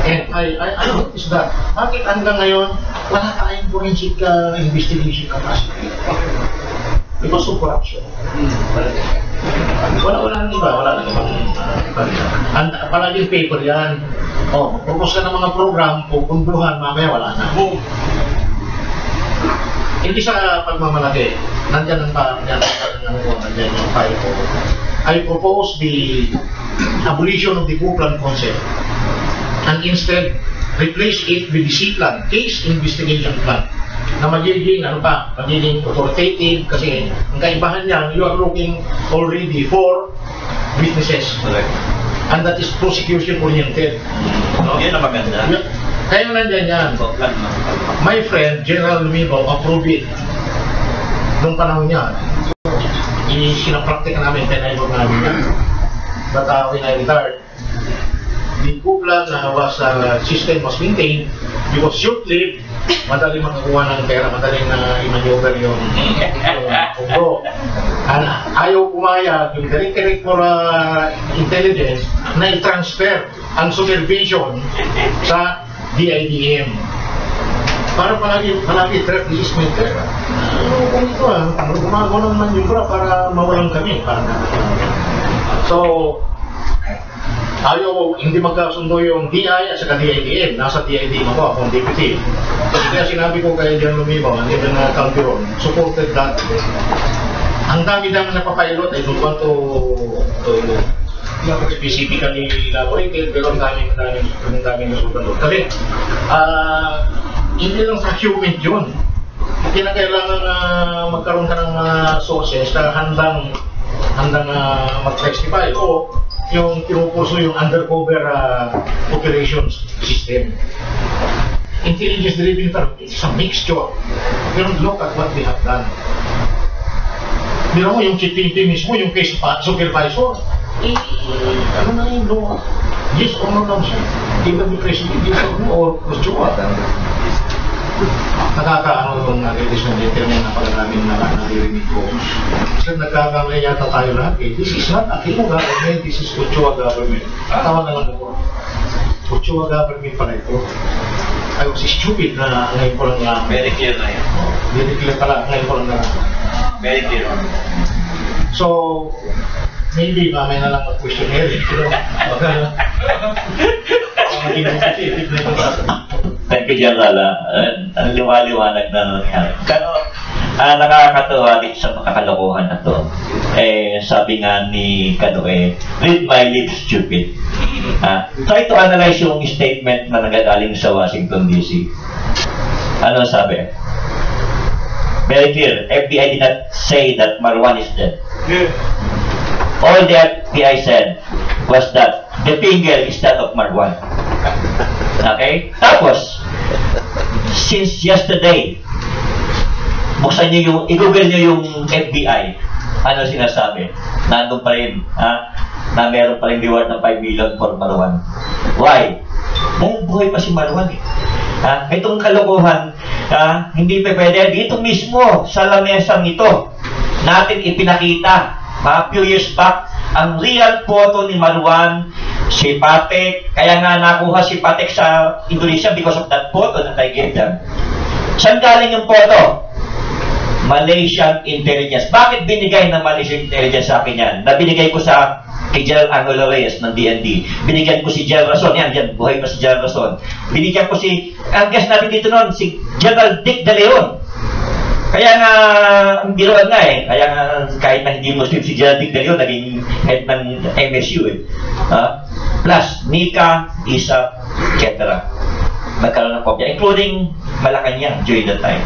And I noticed that bakit hanggang ngayon wala tayong forensic investigation capacity because of corruption. Wala nang iba, wala nang ibang palaging paper yan. Purpose ka ng mga program, pupunduhan, mamaya wala na. Hindi sa pagmamalaki, nandyan yung file ko. I propose the abolition of the Kuplan concept and instead replace it with the C-Plan, Case Investigation Plan, na magiging authoritative kasi ang kaibahan niyan, you are looking already for witnesses and that is prosecution oriented. Yan ang maganda. Kaya nandiyan yan. My friend, General Lumibo, approved it. Noong panahon niya, sinapraktika namin, tinaibog namin yan. But when I retired, the Kupla was system was maintained because short-lived, madali makakuha ng pera, madali na i-maneuver yung Congo. And ayaw pumayag yung Directorate for Intelligence na i-transfer ang supervision sa DIDM. Para palagi threat is may pera. Kung ito gumagawa naman yung para mawalan kami. So, ayaw, hindi magkasundo yung DI at saka DIDM. Nasa DIDM ako, akong deputy. Kasi kaya sinabi ko kay General Lumibo, hindi na Calderon, supported that. Ang dami-dami na papilot, I don't want to specifically elaborated, pero ang daming nasusunod. Kasi, hindi lang sa human yun. Kinakailangan magkaroon ka ng sources na handang mag-testify o yung pinupuso yung undercover operations system. Intelligence-driven term, it's a mixture. Pero look at what they have done. Biro mo yung chief mismo, yung case supervisor, ano na yun, no? Yes or no lang siya. Even the president, yes or no, or Joa. Nakakaano yung ladies and gentlemen na pala namin naririnig ko. Kasi nagkakamali yata tayo lahat eh. This is not Aquino government, this is Ochoa government. Tawa na lang ako. Ochoa government pala ito. I was stupid na ngayon ko lang na. Very clear na yan. Very clear pala, ngayon ko lang na. Very clear. So, maybe mamaya na lang mag-questionnaire. Thank you, General. Ang liwaliwanag na nangyari. Pero, nakakatawa dito sa makakalokohan na to. Sabi nga ni Kanoe, read my lips, stupid. Try to analyze yung statement na nagagaling sa Washington, D.C. Ano sabi? Very clear. FBI did not say that Marwan is dead. All the FBI said was that the finger is that of Marwan. Okay? Tapos, since yesterday, buksan nyo yung, i-google nyo yung FBI. Ano sinasabi? Nandun pa rin, na meron pa rin reward ng 5 million for Marwan. Why? Dahil buhay pa si Marwan eh. Itong kalokohan, hindi pa pwede. Dito mismo, sa lamesang ito, natin ipinakita, mga few years back, ang real photo ni Marwan, si Patek, kaya nga nakuha si Patek sa Indonesia because of that photo that I gave them. Saan galing yung photo? Malaysian Intelligence. Bakit binigay ng Malaysian Intelligence sa akin yan? Na binigay ko sa kay General Angelo Reyes ng DND. Binigyan ko si General Rason. Yan, buhay pa si General Rason. Binigyan ko si, ang guest natin dito noon, si General Dick De Leon. Kaya nga, ang biruan nga eh. Kaya nga, kahit na hindi Muslim si General Dick De Leon, naging head ng MSU eh. Plus, Nika, Isa, etc. Magkaroon ng kopya, including Malacanang during that time.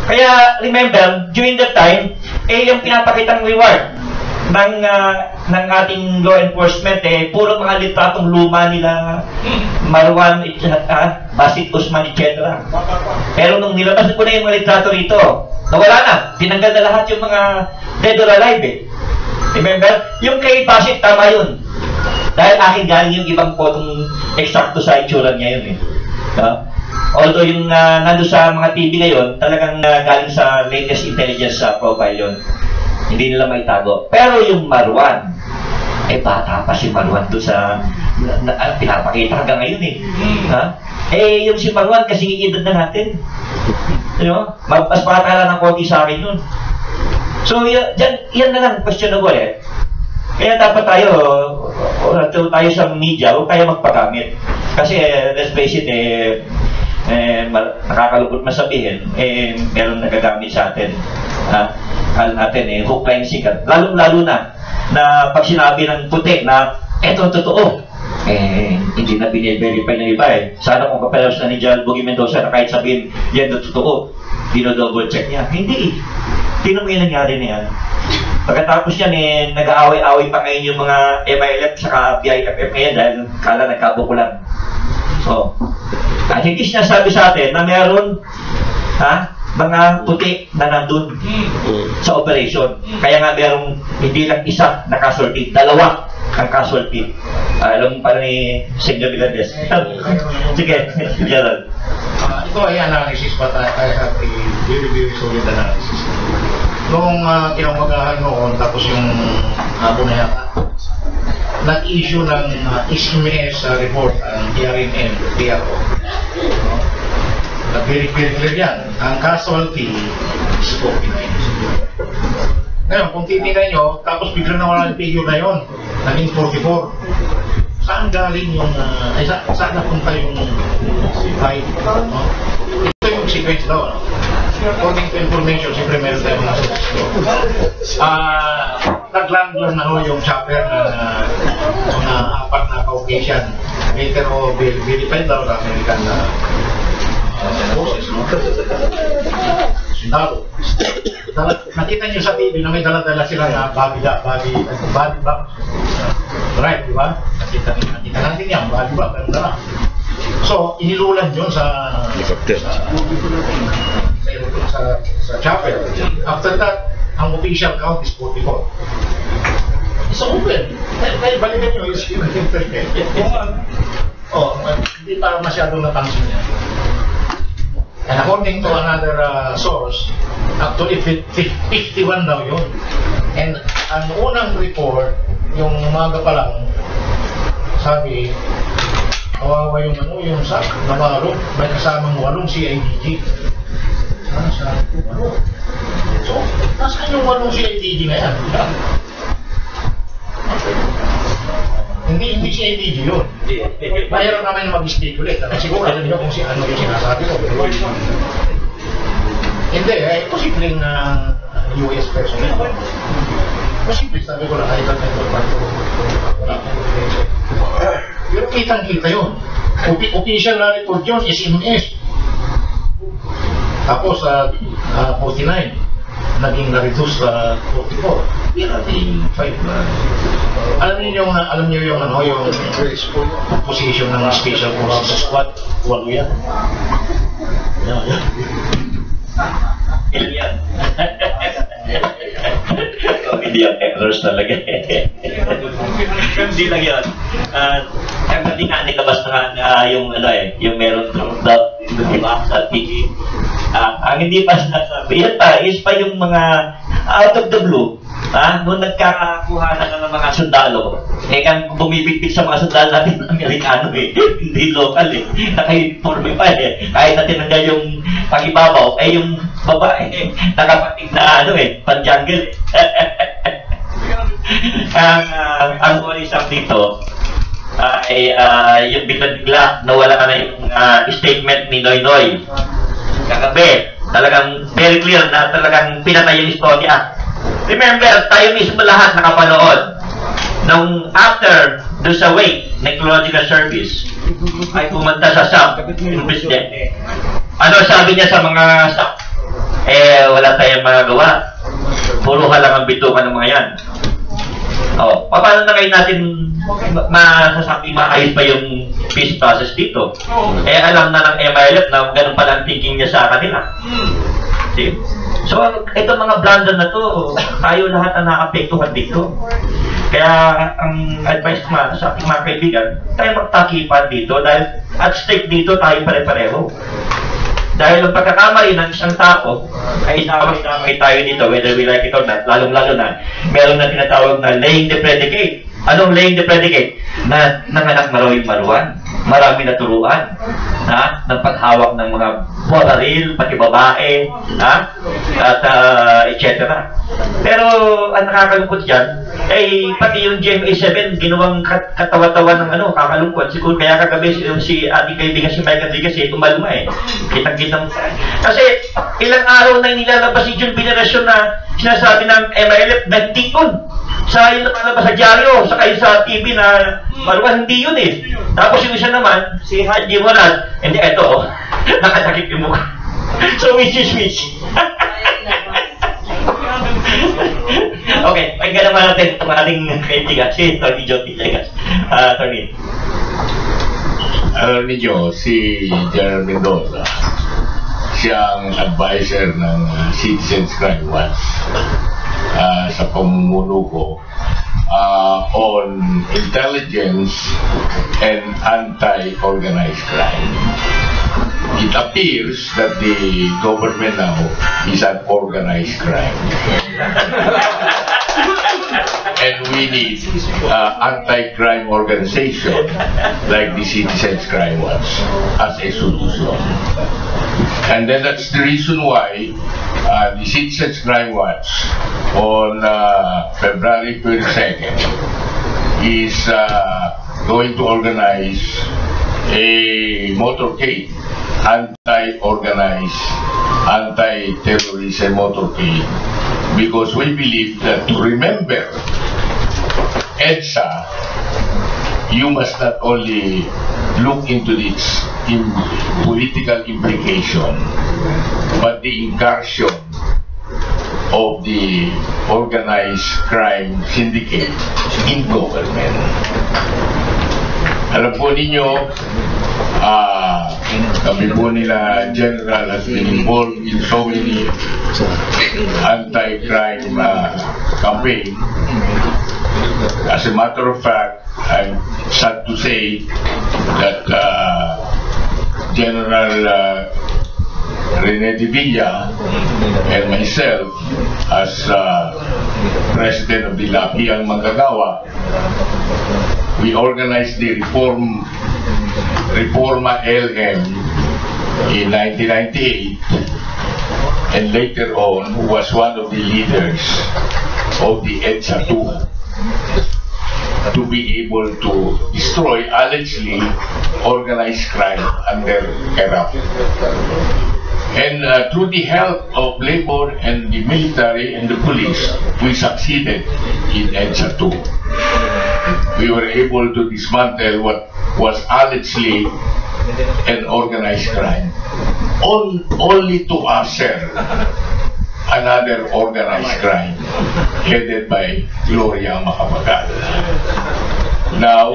Kaya, remember, during that time, yung pinapakitang reward ng ating law enforcement, puro mga litratong luma nila, Marwan, Basit Usman, etc. Pero nung nilabas ko na yung mga litrato rito, nawala na, tinanggal na lahat yung mga dead or alive eh. Remember? Yung kay Basit, tama yun. Dahil akin galing yung ibang potong eksakto sa itsura niya yun eh. Although yung nando sa mga TV ngayon, talagang galing sa latest intelligence profile yun. Hindi nila maitago. Pero yung Marwan, bata pa si Marwan doon sa pinapakita hanggang ngayon eh. Yung si Marwan kasi edad na natin. Mas bata lang ng konti sa akin nun. So, yan na lang questionable eh. Kaya dapat tayo sa media, huwag tayo magpagamit. Kasi, let's face it, nakakalungkot masabihin, meron nagagamit sa atin. Alam natin, hook, line, sikat. Lalo na pag sinabi ng puti na, eto ang totoo. Hindi na bine-verify ng iba eh. Sana kung kapalos na ni General Buggy Mendoza na kahit sabihin, yan ang totoo, dino-double check niya. Hindi. Tingnan mo yung nangyari na yan. Pagkatapos yan, nag-aaway-aaway pa ngayon yung mga MILF sa BIFF ngayon dahil kala nagkabukulan. Oh. At hindi sinasabi sa atin na meron mga puti na nandun sa operation. Kaya nga merong hindi lang isa na casualty, dalawa ang casualty. Alam mo pa ni Senyor Villanes. Sige, Gerald. Ito ay analysis, but I have a very, very solid analysis. Noong kinamagahan noon, tapos yung hapon na yata, nag-issue ng SMS report ang DRMN, PRO. Very clear yan. Ang casualty is 49. Ngayon, kung titignan nyo, tapos bigla na wala yung figure na yun, naging 44. Saan galing yung, saan napunta yung 5? No? Ito yung sequence daw. According to information, siyempre meron tayo mga sequence. Nag-land lang na yung chopper na apat na Caucasian. Pero verified daw na American na forces, no? Sundalo. Nakita niyo sa TV na may dala-dala sila na body bag. Right, di ba? Nakita natin yan, body bag, pero dala. So, inilulan yun sa chapel. After that, ang official count is 44. It's open. Kaya balikan nyo is yung internet. Hindi pa masyadong napansin niya. And according to another source, actually 51 daw yun. And ang unang report, yung umaga pa lang, sabi, kawawa yung yung sak, nabarok, may kasamang 8 CIDG. Sabi ko, so, nasaan yung 8 CIDG na yan? Hindi CIDG yun. Mayroon naman yung mag-speculate. Siguro alam nyo kung ano yung sinasabi ko. Hindi, posibleng US personnel. Posibleng sabi ko lang, kahit na ito. Pero kitang-kita yun. Official na report yun, SMS. Tapos 49. Naging na-reduce sa 44. Yan natin 5 na. Alam niyo yung position ng Special Forces Squad, 8 yan. Yan. Comedian errors talaga. Hindi lang yan. Hindi nga nilabas na yung yung meron daw, diba, sa TV. Ang hindi pa sinasabi, yan pa, is pa yung mga out of the blue. Noong nagkakakuha na ng mga sundalo, kang bumibigpig sa mga sundalo natin ng Amerikano hindi local naka-uniforme pa kahit na tinanggal yung pangibabaw, yung babae, nakapatig na pan-jungle ang ulisang dito ay yung bigla nawala ka na yung statement ni Noy Noy kagabi, talagang very clear na talagang pinatay yung istorya. Remember, tayo mismo lahat nakapanood nung after doon sa wake ng Ecological Service ay pumunta sa SAP yung presidente. Ano sabi niya sa mga SAP? Wala tayong magagawa. Puro halang ang bitukan ng mga yan. Paano na kayo natin masasabi maayos pa yung peace process dito? Alam na ng MILF na ganun pala ang thinking niya sa kanila. See? So, ito mga blunder na to, tayo lahat ang nakapektuhan dito. Kaya, ang advice ko sa ating mga kaibigan, tayo magtakipan dito dahil at stake dito tayo pare-pareho. Dahil ang pagkakamali ng isang tao ay damay tayo dito, whether we like it or not, lalong-lalo na, meron na tinatawag na laying the predicate. Anong laying the predicate? Na nanganak na raw yung maruan. Marami naturuan ng paghawak ng mga baril, pati babae, at etc. Pero ang nakakalungkot dyan, pati yung GMA7 ginawang katawa-tawa ng kakalungkot. Siguro kaya kagabi si ating kaibigan si Mike Rodriguez tumalma kitang-kitang. Kasi ilang araw na nilalabas si Jun Veneracion na sinasabi ng MILF na hindi yun. Sa yung nakalabas sa dyaryo, saka yung sa TV na maruan, hindi yun Tapos yung isa naman, si Haji Morad, hindi, ito nakatakip yung mukha. So, which is which? Okay, pakinggan naman natin itong ating kaibigan, si Tony John Villegas. Tony. Alam niyo, si General Mendoza, siyang advisor ng Citizens Crime Watch sa pamumuno ko on intelligence and anti-organized crime. It appears that the government now is an organized crime. And we need anti-crime organization like the Citizens Crime Watch as a solution. And then that's the reason why the Citizens Crime Watch on February 22nd is going to organize a motorcade, anti-organized, anti-terrorism motorcade, because we believe that to remember EDSA, you must not only look into its political implication, but the incursion of the organized crime syndicate in government. Alam po ninyo, kami po nila General has been involved in so many anti-crime campaign. As a matter of fact, I'm sad to say that General Rene de Villa and myself as President of the Lapiang Manggagawa, we organized the Reforma LM in 1998, and later on was one of the leaders of the EDSA 2 to be able to destroy allegedly organized crime under ERAP. And through the help of labor and the military and the police, we succeeded in EDSA 2. We were able to dismantle what was allegedly an organized crime, only to usher another organized crime headed by Gloria Macapagal. Now,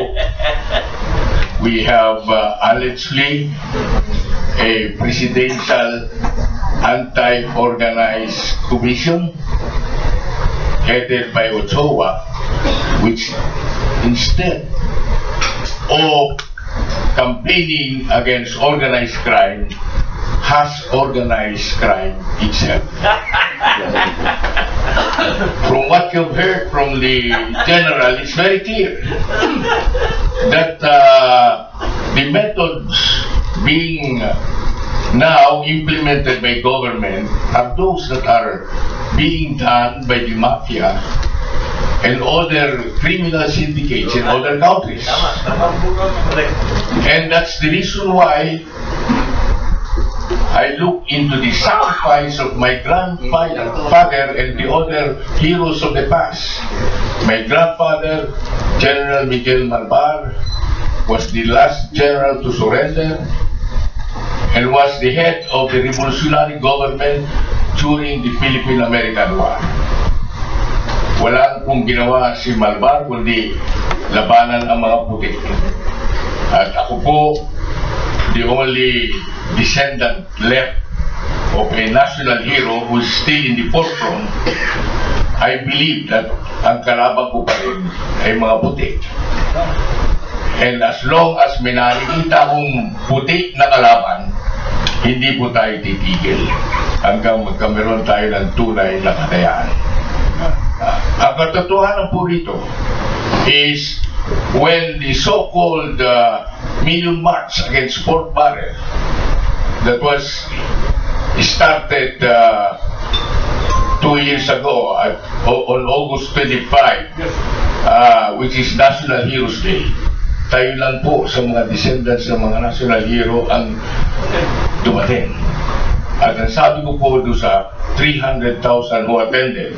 we have allegedly a presidential anti-organized commission headed by Ochoa, which instead of campaigning against organized crime, has organized crime itself. From what you've heard from the general, it's very clear that the methods being now implemented by government are those that are being done by the mafia and other criminal syndicates in other countries. And that's the reason why I look into the sacrifice of my grandfather and the other heroes of the past. My grandfather, General Miguel Malvar, was the last general to surrender and was the head of the revolutionary government during the Philippine-American War. Wala pong ginawa si Malvar kundi labanan ang mga puti. At ako po, the only descendant left of a national hero who is still in the forefront. I believe that ang kalaban ko pa rin ay mga puti. And as long as may nakikita akong puti na kalaban, hindi po tayo titigil hanggang magkameron tayo ng tunay na katayaan. Ang katotohanan po rito is when the so-called Million March against Fort Barrel that was started 2 years ago on August 25, which is National Heroes Day, tayo lang po sa mga descendants ng mga national hero ang dumating. At ang sabi ko po doon sa 300,000 who attended,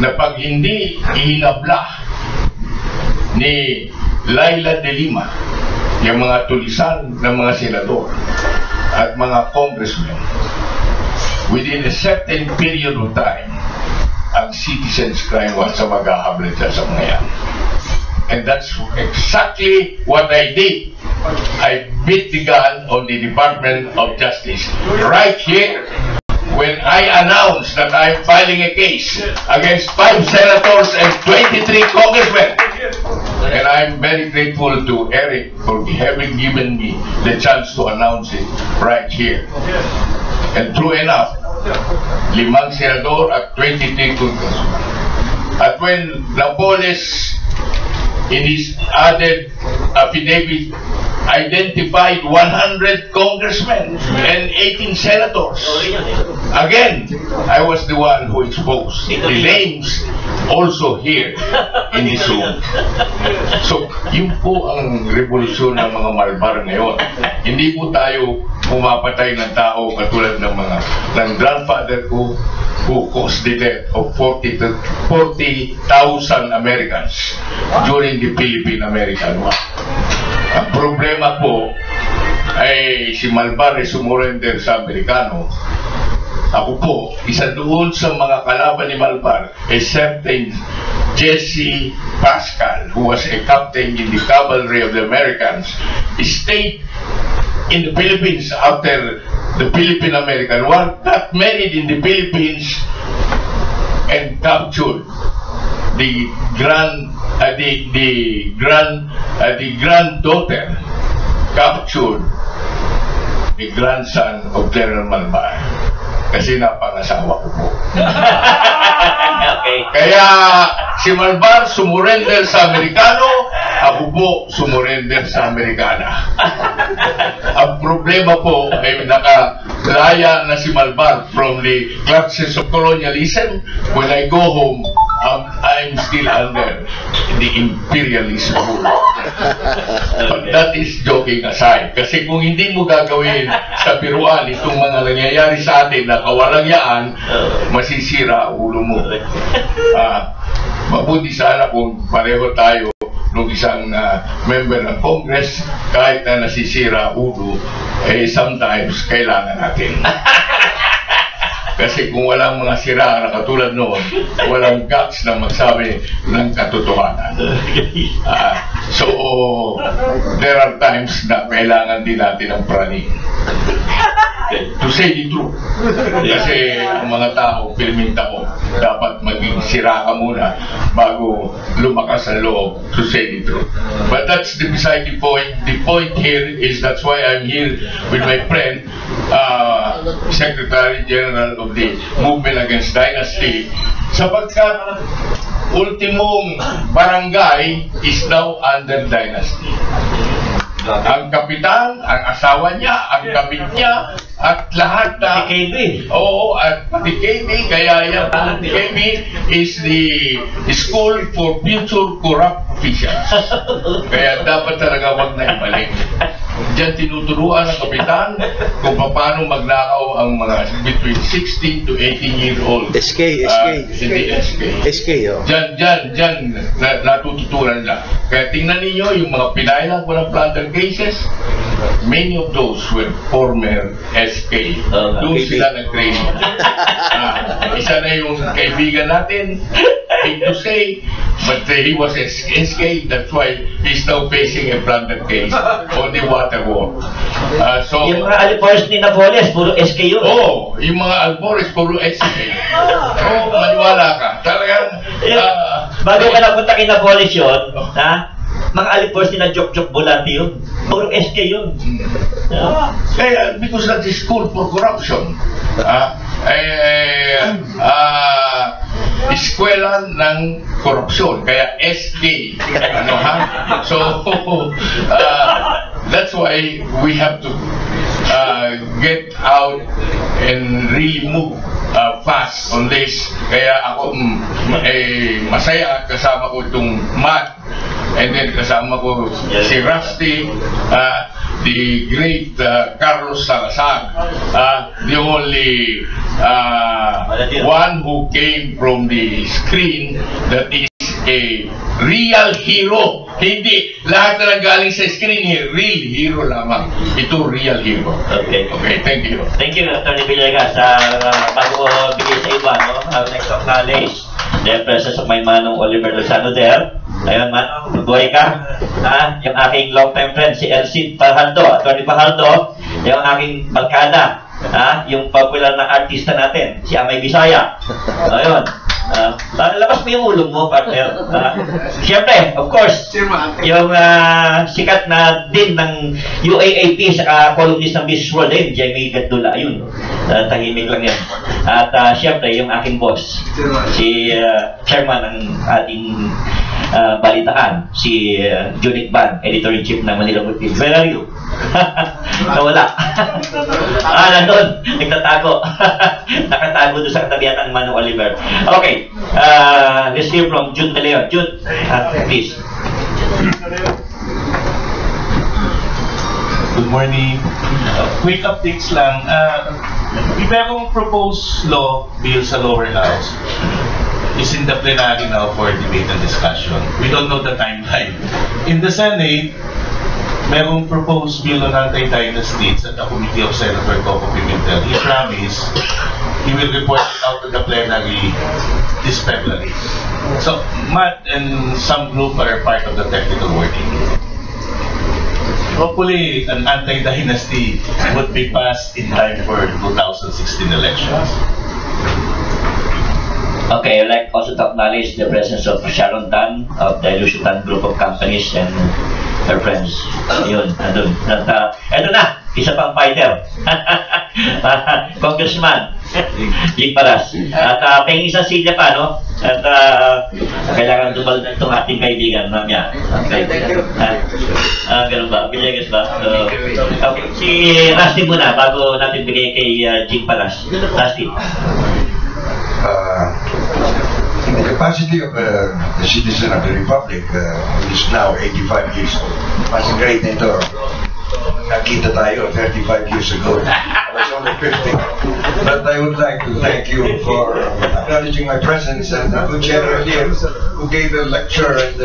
na pag hindi ihinabla ni Laila de Lima yung mga tulisan ng mga senador at mga congressmen, within a certain period of time, ang Citizens Crime Watch sa maghahablit sa mga yan. And that's exactly what I did. I beat the gun on the Department of Justice right here when I announced that I'm filing a case against 5 senators and 23 congressmen. And I'm very grateful to Eric for having given me the chance to announce it right here. And true enough, 5 senador at 23 congressmen. At when Napoles in his added affidavit identified 100 congressmen and 18 senators. Again, I was the one who exposed the names also here in this room. So, yun po ang revolusyon ng mga Malbar ngayon. Hindi po tayo pumapatay ng tao katulad ng grandfather ko who caused the death of 40,000 Americans during the Philippine-American War. Ang problema po ay si Malbar ay sumurrender sa Amerikano. Ako po, isa doon sa mga kalaban ni Malbar, a certain Jesse Pascal, who was a captain in the cavalry of the Americans, stayed in the Philippines after the Philippine-American War, got married in the Philippines, and captured the granddaughter, captured the grandson of General Malbar. Kasi napangasawa ko po. Okay. Kaya si Malbar sumurrender sa Amerikano, ako po sumurrender sa Amerikana. Ang problema po ay nakalaya na si Malbar from the clutches of colonialism. When I go home, I'm still under the imperialist rule. But that is joking aside. Kasi kung hindi mo gagawin sa biruan itong mga nangyayari sa atin na kawalang yaan, masisira ulo mo. Mabuti sana kung pareho tayo nung isang member ng Congress, kahit na nasisira ulo, sometimes kailangan natin. Kasi kung walang mga sira na katulad noon, walang guts na magsabi ng katotohanan. So, there are times na kailangan din natin ng praning. To say the truth. Kasi ang mga tao, pilminta ko, dapat maging sira ka muna bago lumakas ang loob, to say the truth. But that's the beside the point. The point here is that's why I'm here with my friend, Secretary General of the Movement Against Dynasty, sapagkat ultimong barangay is now under dynasty. Ang kapitan, ang asawa niya, ang kabit niya, at lahat na... KB. Oo, at pati KB, kaya yan, KB is the school for future corrupt officials. Kaya dapat talaga wag na ibalik. Diyan tinuturuan ng kapitan kung paano magnakaw ang mga between 16 to 18-year-old. SK. Hindi SK. SK, oh. Diyan natututunan lang. Kaya tingnan ninyo yung mga pinailan ko ng plunder cases, many of those were former SK. Doon sila nag-training. Isa na yung kaibigan natin, hate to say, but he was SK, that's why he's now facing a plunder case on the water war. So, yung mga Alpores ni Napoles, puro SK yun. Oo, yung mga Alpores, puro SK. Oo, maniwala ka. Talagang, bago ka napunta kay Napoles yun, ha? Mga Alpores ni na Jok Bolante yun. Puro SK yun. Kaya, because that is school for corruption. Eskwela ng korupsyon, kaya SK. Ano ha? So, that's why we have to get out and really move fast on this. Kaya ako masaya kasama ko itong Matt, and then kasama ko si Rusty, the great Carlos Salazar, the only one who came from the screen that is a real hero. Hindi lahat na galing sa screen, real hero lamang. Ito real hero. Okay, thank you. Thank you, Atty. Villegas. Bago ko bigay sa iba, no? I would like to acknowledge the presence of my manong Oliver Lozano there. Ayun, mabuhay ka. Yung aking long-time friend, si Elsie Fajardo, Atty. Fajardo, yung aking barkada, yung popular na artista natin, si Amay Bisaya. Ayun. Labas mo yung ulo mo, partner. Siyempre, of course, yung sikat na din ng UAAP saka columnist ng Business World din, Jamie Gatdula, ayun. Tahimik lang yan. At siyempre, yung aking boss, si chairman ng ating balitaan, si Junit Ban, editor-in-chief ng Manila Bulletin. Where are you? Nawala. Nandun. Nagtatago. Nakatago doon sa katabihan ng Manu Oliver. Okay. Let's hear from Jude De Leon. Jude, please. Good morning. Quick updates lang. May bagong proposed law bill sa lower house is in the plenary now for debate and discussion. We don't know the timeline. In the Senate, merong proposed bill on anti-dynasty at the committee of Senator Coco Pimentel. He promised he will report it out to the plenary this February. So, Matt and some group are part of the technical working. Hopefully, an anti-dynasty would be passed in time for 2016 elections. Okay, I'd like also to acknowledge the presence of Sharon Tan of the Lushutan Group of Companies and her friends. Ayun, andun. Eto na, isa pang fighter. Congressman Jing Paras. At pahing isang silya pa, no? At kailangan dubal na itong ating kaibigan, mamaya. Okay. Ganun ba? Bilegas ba? Okay, si Rusty muna, bago natin bigay kay Jing Paras. Rusty. In the capacity of a citizen of the Republic, who is now 85 years old, mas great nito. Nakita tayo 35 years ago. I was only 50. But I would like to thank you for acknowledging my presence and the good General here who gave a lecture and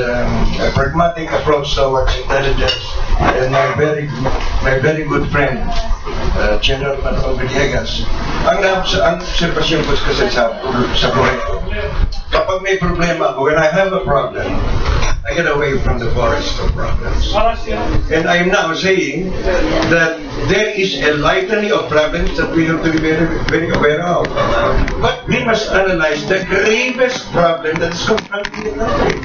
a pragmatic approach towards intelligence. And my very good friend, General Manuel Villegas. Ang observasyon ko kasi sa buhay ko, kapag may problema ako, when I have a problem, I get away from the forest of problems. And I am now saying that there is a litany of problems that we have to be very, very aware of. But we must analyze the gravest problem that is confronting the country.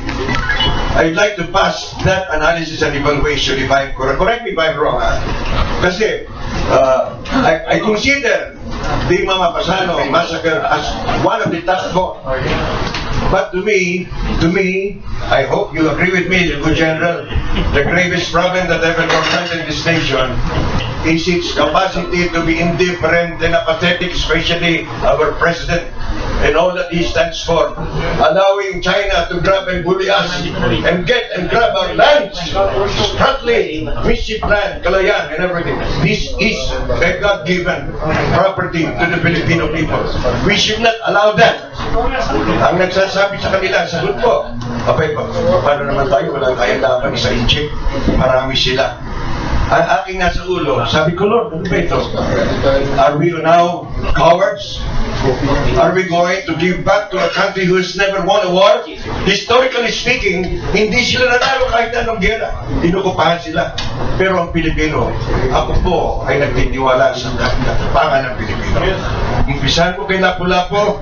I'd like to pass that analysis and evaluation if I'm correct. Correct me if I'm wrong. Kasi I consider the Mama Pasano massacre as one of the top four. But to me, I hope you agree with me, good General, the gravest problem that ever confronted this nation is its capacity to be indifferent and apathetic, especially our President and all that he stands for, allowing China to grab and bully us and grab our lands, Spratly, Mischief Land, Kalayaan, and everything. This is a God-given property to the Filipino people. We should not allow that. Ang nagsasabi sa kanila, sagot ko, abay, paano naman tayo, walang kaya laban sa Egypt, marami sila. Ang aking nasa ulo, sabi ko, Lord, ano ba ito? Are we now cowards? Are we going to give back to a country who has never won a war? Historically speaking, hindi sila nanalo kahit anong gera. Inukupahan sila. Pero ang Pilipino, ako po ay nagtitiwala sa katapangan ng Pilipino. Umpisahan ko kay Lapu-Lapu,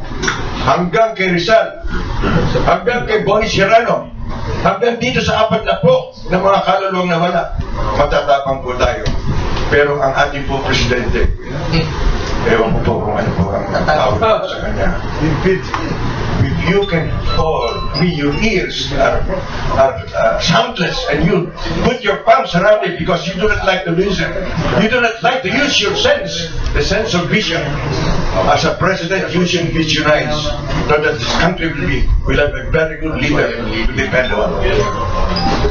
hanggang kay Rizal, hanggang kay Bonnie Serrano, hanggang dito sa 40 na mga kaluluwang nawala. Matatapang po tayo. Pero ang ating po presidente, ewan ko po kung ano po ang tawag sa kanya. If you can call me, your ears are soundless and you put your palms around it because you do not like to listen. You do not like to use your sense, the sense of vision. As a president, you should visionize so that this country will have a very good leader to depend on.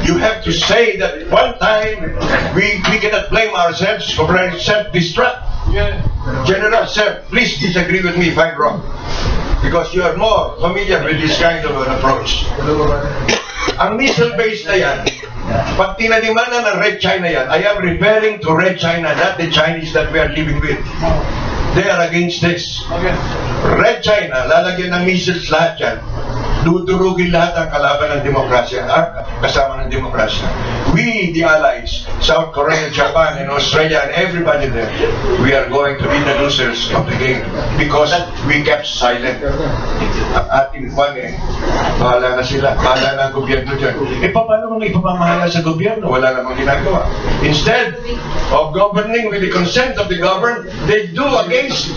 You have to say that one time we cannot blame ourselves for self-destruct. General, sir, please disagree with me if I'm wrong. Because you are more familiar with this kind of an approach. Ang missile base na yan, pag tinanimanan ng Red China yan, I am referring to Red China, not the Chinese that we are living with. They are against this. Red China, lalagyan ng missiles lahat yan. Dudurugin lahat ang kalaban ng demokrasya, kasama ng demokrasya. We, the allies, South Korea, Japan, and Australia, and everybody there, we are going to be the losers of the game because we kept silent. Ang ating kwan bahala na sila, bahala na ang gobyerno dyan. Paano mong ipapamahala sa gobyerno? Wala namang ginagawa. Instead of governing with the consent of the governed, they do against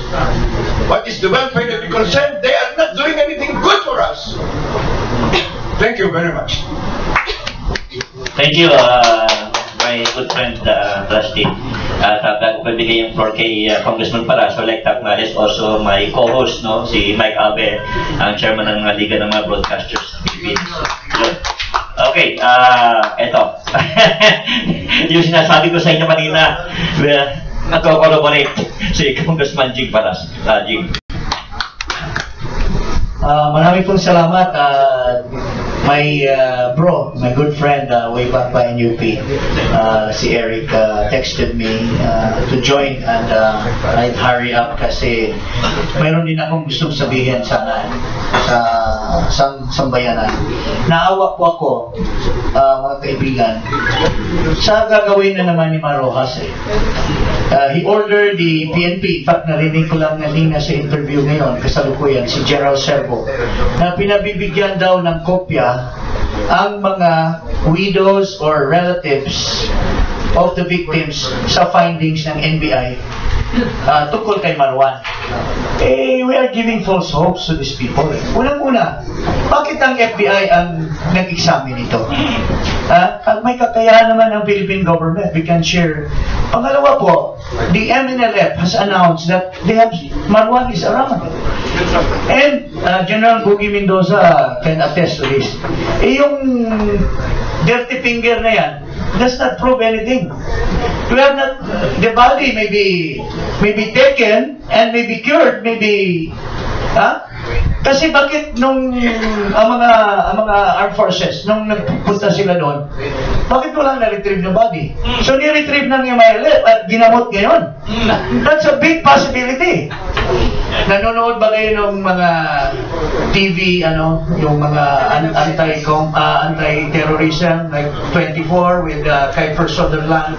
what is the welfare of the consent. They are not doing anything good for us. Thank you very much. Thank you, my good friend, Trustee. At bago pabigay yung floor kay Congressman Paraso, like to acknowledge also my co-host, no, si Mike Abe, ang chairman ng Liga ng mga Broadcasters sa Pilipinas. Okay, eto. Yung sinasabi ko sa inyo kanina, nagko-corroborate si Congressman Jing Paras. Jing. Marami pong salamat, my bro, my good friend way back by NUP, si Eric, texted me to join and I'd hurry up kasi mayroon din akong gustong sabihin sana sa sambayanan. Naawa po ako, mga kaibigan, sa gagawin na naman ni Marojas. He ordered the PNP, in fact narinig ko lang kanina sa interview ngayon, kasalukuyan, si Gerald Servo, na pinabibigyan daw ng kopya ang mga widows or relatives of the victims sa findings ng NBI tungkol kay Marwan. We are giving false hopes to these people. Unang-una, bakit ang FBI ang nag-examine ito? May kakayahan naman ng Philippine government. We can share. Pangalawa po, the MNLF has announced that they have Marwan is around. And General Buggy Mendoza can attest to this. Yung dirty finger na yan does not prove anything. We have not, the body may be taken and may be cured, maybe, kasi bakit nung ang mga armed forces nung nagpunta sila doon, bakit walang na-retrieve ng body? So ni-retrieve ng MILF at ginamot ngayon. That's a big possibility. Nanonood ba kayo ng mga TV, yung mga anti-terrorism like 24 with Kiefer Sutherland,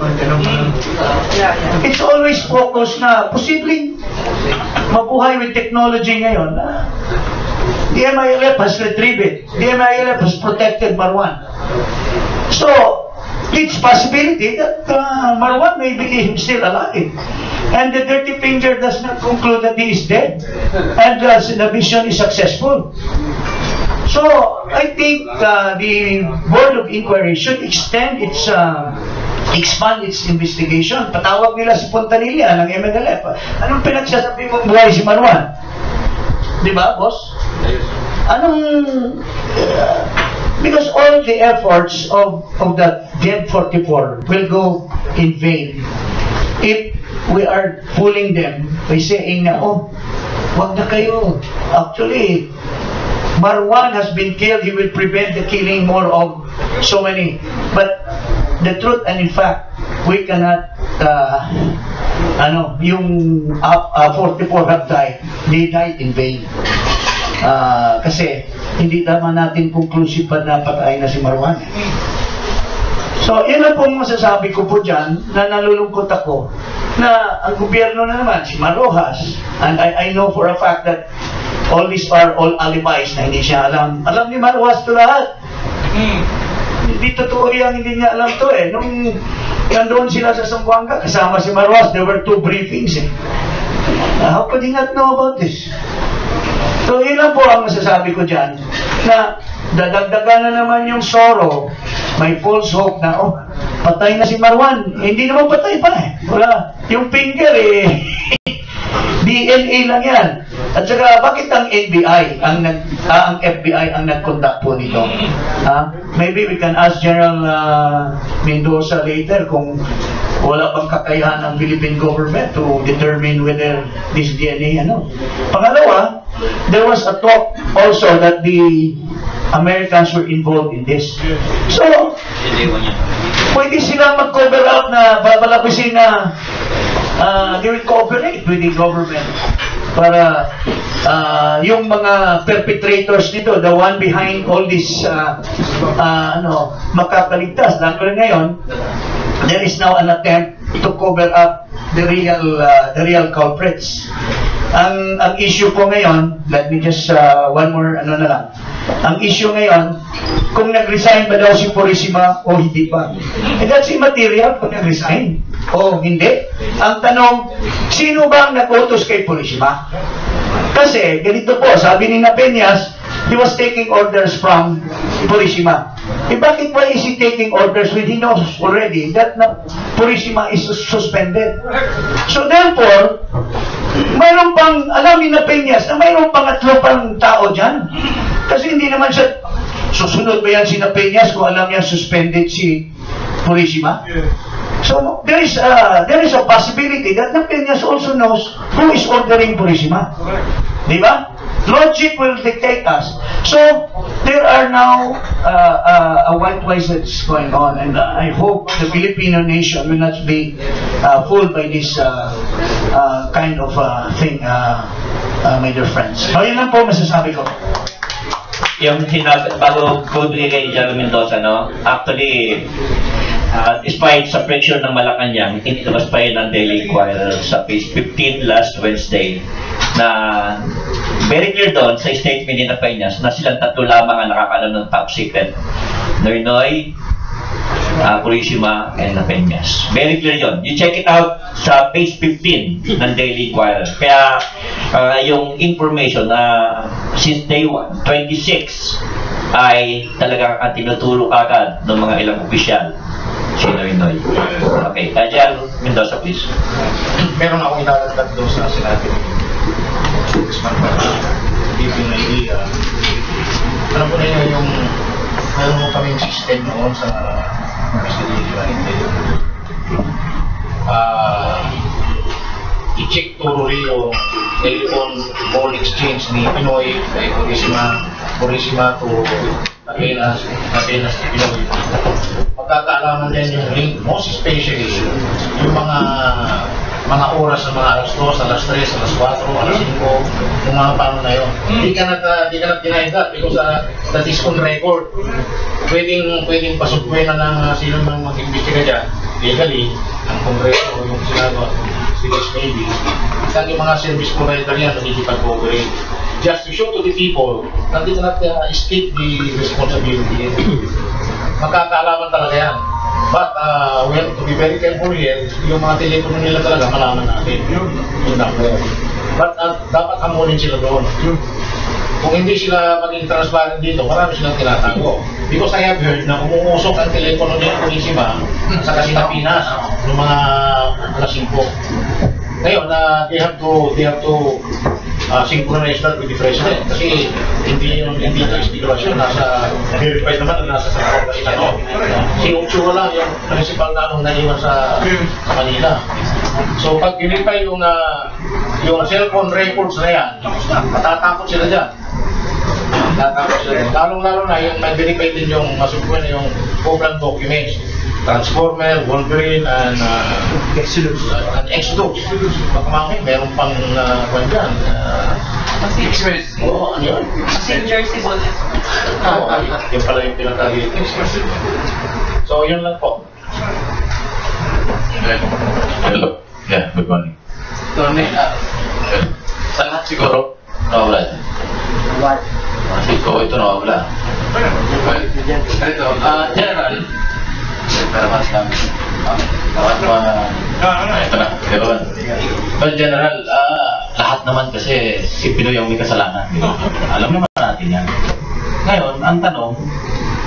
it's always focused na posibleng mabuhay with technology ngayon. The MILF has retrieved it. The MILF has protected Marwan. So, it's possibility that Marwan may be still alive. And the dirty finger does not conclude that he is dead. And the mission is successful. So, I think the Board of Inquiry should expand its investigation. Patawag nila si Pontanilla ng MNLF. Anong pinagsasabi mong buhay si Marwan? Di ba, boss? Because all the efforts of that Dead 44 will go in vain if we are fooling them by saying na, wag na kayo. Actually, Marwan has been killed. He will prevent the killing more of so many. But the truth and in fact, we cannot, yung 44 have died. They died in vain. Kasi hindi naman natin conclusive pa na patay na si Marwan. So, yun lang po masasabi ko po dyan na nalulungkot ako na ang gobyerno na naman, si Marojas, and I know for a fact that all these are all alibis na hindi siya alam. Alam ni Marojas to lahat. Hindi totoo yan, hindi niya alam to eh. Nung nandoon sila sa Zamboanga, kasama si Marojas, there were 2 briefings eh. How could he not know about this? So, yun lang po ang masasabi ko dyan, na dadagdagan na naman yung sorrow, may false hope na, patay na si Marwan. Hindi naman patay pa eh. Wala. Yung finger eh, DNA lang yan. At saka, bakit ang NBI, ang FBI ang nag-conduct po nito? Maybe we can ask General Mendoza later kung wala bang kakayahan ng Philippine government to determine whether this DNA, Pangalawa, there was a talk also that the Americans were involved in this. So, pwede silang mag-cover up na babalabisin na they will cooperate with the government. para yung mga perpetrators nito, the one behind all this makakaligtas. Lalo na ngayon, there is now an attempt to cover up the real culprits. Ang issue po ngayon, let me just one more na lang. Ang issue ngayon, kung nag-resign ba daw si Purisima o hindi pa. That's immaterial kung nag-resign o hindi. Ang tanong, sino ba ang nag-utos kay Purisima? Kasi ganito po, sabi ni Napeñas, he was taking orders from Purisima. Bakit why is he taking orders when he knows already that Purisima is suspended? So therefore, mayroon pang, alam ni Napeñas na mayroon pang 3 pang tao dyan. Kasi hindi naman siya, susunod ba yan si Napeñas kung alam niya suspended si Purisima? So there is a possibility that Napeñas also knows who is ordering Purisima. Di ba? Logic will dictate us. So there are now a white noise that's going on, and I hope the Filipino nation will not be fooled by this kind of thing, my dear friends. So yun lang po masasabi ko. Yung bago bigay kay Gerald Mendoza, no? Actually, despite sa pressure ng Malacanang, inilabas pa yun ng Daily Inquirer sa page 15 last Wednesday na very clear doon sa statement ni Napeñas na silang 3 lamang ang nakakalam ng top secret. Noynoy, Purisima, and Napeñas. Very clear yun. You check it out sa page 15 ng Daily Inquirer. Kaya yung information na since day 1, 26, ay talagang tinuturo agad ng mga ilang opisyal si Noynoy. Okay, Gerald Mendoza, please. Meron akong inalalag doon sa sinabi ni Congressman para hindi na idea. Alam ko na yun yung meron mo kaming system noon sa Presidente i-check thoroughly yung telephone call exchange ni Pinoy kay Purisima to Napeñas to Pinoy. Pagkakaalaman din yung link, most especially yung mga oras ng mga alas 2, alas 3, alas 4, alas 5, yung mga paano na yun. Hindi ka na-deny that because that is on record. Pwedeng pasukwe na ng sino mang mag-imbestiga dyan. Legally, ang Kongreso o yung Senado, States Navy, isang yung mga service provider yan nakikipag-cooperate. Just to show to the people that they cannot escape the responsibility. Magkakaalaman talaga yan. But we have to be very careful here. Yung mga telepono nila talaga malaman natin. Yung number. But dapat hamunin sila doon. Kung hindi sila maging transparent dito, marami silang tinatago. Because I have heard na umuusok ang telepono niya Purisima sa Pinas ng mga alas 5. Ngayon, they have to synchronize that with the President. Kasi hindi ito speculation. Verified naman na nasa sa si Ucho lang yung principal na naiwan sa Manila. So pag verify yung cellphone records na yan, matatakot sila dyan. Lalong-lalo na yung may verify din yung masukwan na yung program documents. Transformer, Wolverine, and Exodus. Baka mamaya, meron pang kwan dyan. Express. Oo, ano yun? Jersey Ball. Oo, yun pala yung pinatagit. So, yun lang po. Hello. Yeah, good morning. Tony, Sa lahat siguro, nawawala ito. what? Ito nawawala. General, pero mas namin. Ito na. Well, General, lahat naman kasi si Pinoy ang may kasalanan. Alam naman natin yan. Ngayon, ang tanong,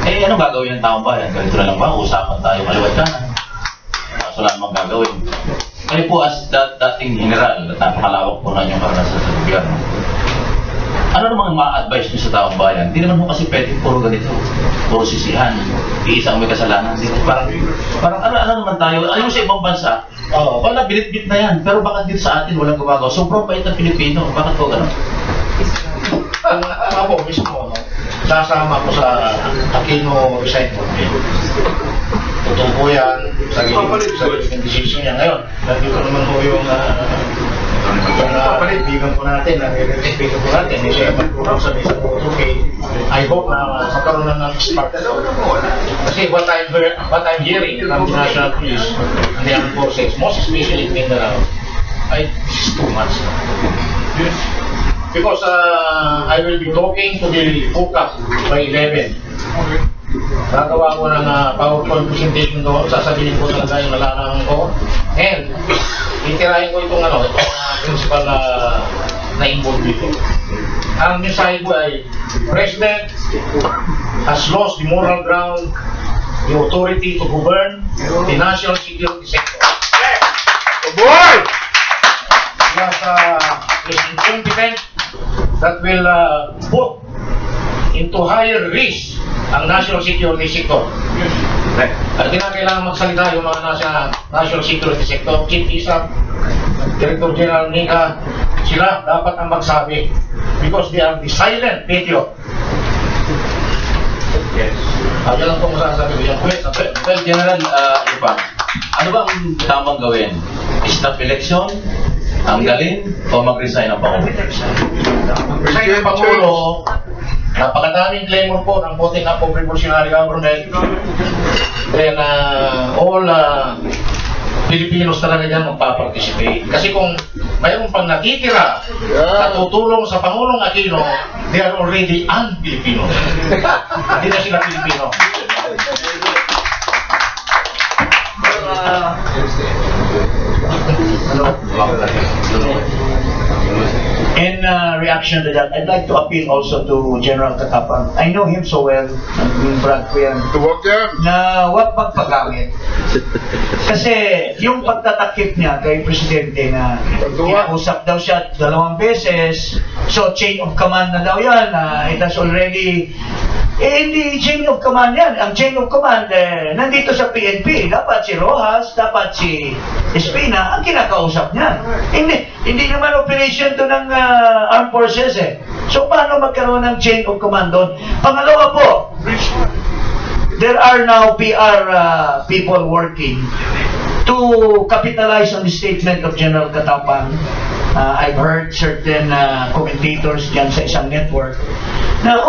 ano gagawin ng taong bayan? Ganito na lang ba? Usapan tayo kaliwat ka na. Wala namang gagawin. Kayo po as dating general, napakalawak po na yung karanasan sa gobyerno. Ano namang ma-advise niyo sa taong bayan? Hindi naman po kasi pwedeng puro ganito. Puro sisihan. Iisa ang may kasalanan. Parang ano naman tayo? Alam mo sa ibang bansa, wala, binit-bit na yan. Pero bakit dito sa atin walang gumagawa? Sobrang bait ng Pilipino. Bakit po gano'n? Ako mismo, sasama ko sa Aquino Recycle. Totoo po yan sa decision niya ngayon. Nandito naman po yung Palitigan po natin, respeto po natin, hindi siya magpulong sa isang okay. I hope na magkaroon na ng spark. Kasi what I'm hearing from the National Police and the Armed Forces, most especially in Mindanao, this is too much. Because I will be talking to the FOCA by 11. Nagawa ko ng PowerPoint presentation doon, sasabihin ko talaga yung nalalaman ko. And, itirahin ko itong principal na involved dito. Ang mensahe ko ay, President has lost the moral ground, the authority to govern the national security sector. Boy! Is incompetent that will put into higher risk ang national security sector. At kinakailangan magsalita yung mga nasa national security sector, Chief Isap, Director General Nika, sila dapat ang magsabi because they are the silent patriot. Yes. Yan lang po masasabi ko. Yan po. Well, General, ano ba ang tamang gawin? Stop election, tanggalin, o mag-resign ang Pangulo? Resign ang Pangulo, napakadaming claimor po ng voting up of revolutionary government. Then, all Filipinos talaga dyan magpaparticipate. Kasi kung mayroon pang nakikira na tutulong sa Pangulong Aquino, they are already un-Filipino. Hindi na sila Filipino. In reaction to that, I'd like to appeal also to General Katapang. I know him so well, Brad ko yan, Tuwag yan. na huwag magpagamit. Kasi yung pagtatakip niya kay Presidente na kinausap daw siya 2 beses, so chain of command na daw yan, it has already. Hindi chain of command yan. Ang chain of command, nandito sa PNP. Dapat si Rojas, dapat si Espina, ang kinakausap niya. Hindi naman operation to ng armed forces eh. So paano magkaroon ng chain of command doon? Pangalawa po, there are now PR people working to capitalize on the statement of General Katapang. I've heard certain commentators dyan sa isang network na,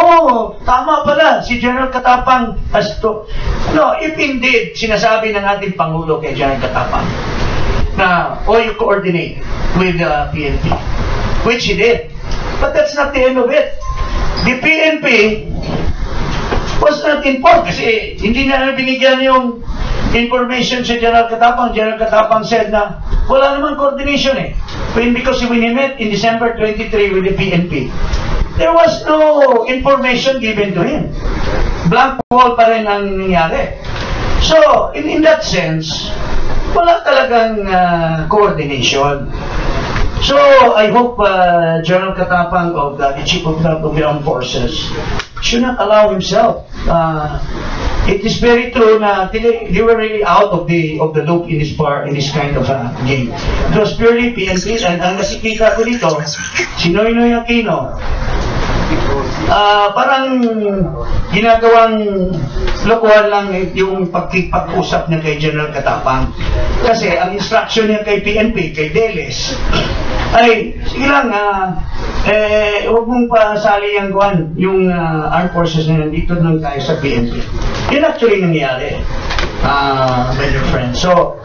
tama pala, si General Katapang has to... No, if indeed, sinasabi ng ating Pangulo kay General Katapang na, you coordinate with PNP, which he did. But that's not the end of it. The PNP was not informed kasi hindi na binigyan yung information si General Katapang. General Katapang said na wala naman coordination eh. Because when he met in December 23 with the PNP, there was no information given to him. Blank wall pa rin ang nangyari. So, in that sense, wala talagang coordination. So, I hope General Katapang of the Chief of the Armed Forces should not allow himself. It is very true na they were really out of the loop in this kind of game. It was purely PNP, and ang nasikita ko dito, si Noynoy Aquino, parang ginagawang lokohan lang yung pag-usap niya kay General Katapang. Kasi ang instruction niya kay PNP, kay Deles, ay, sige lang, huwag mong pasali yung armed forces na nandito lang tayo sa PNP. Yun actually nangyari, my dear friend. So,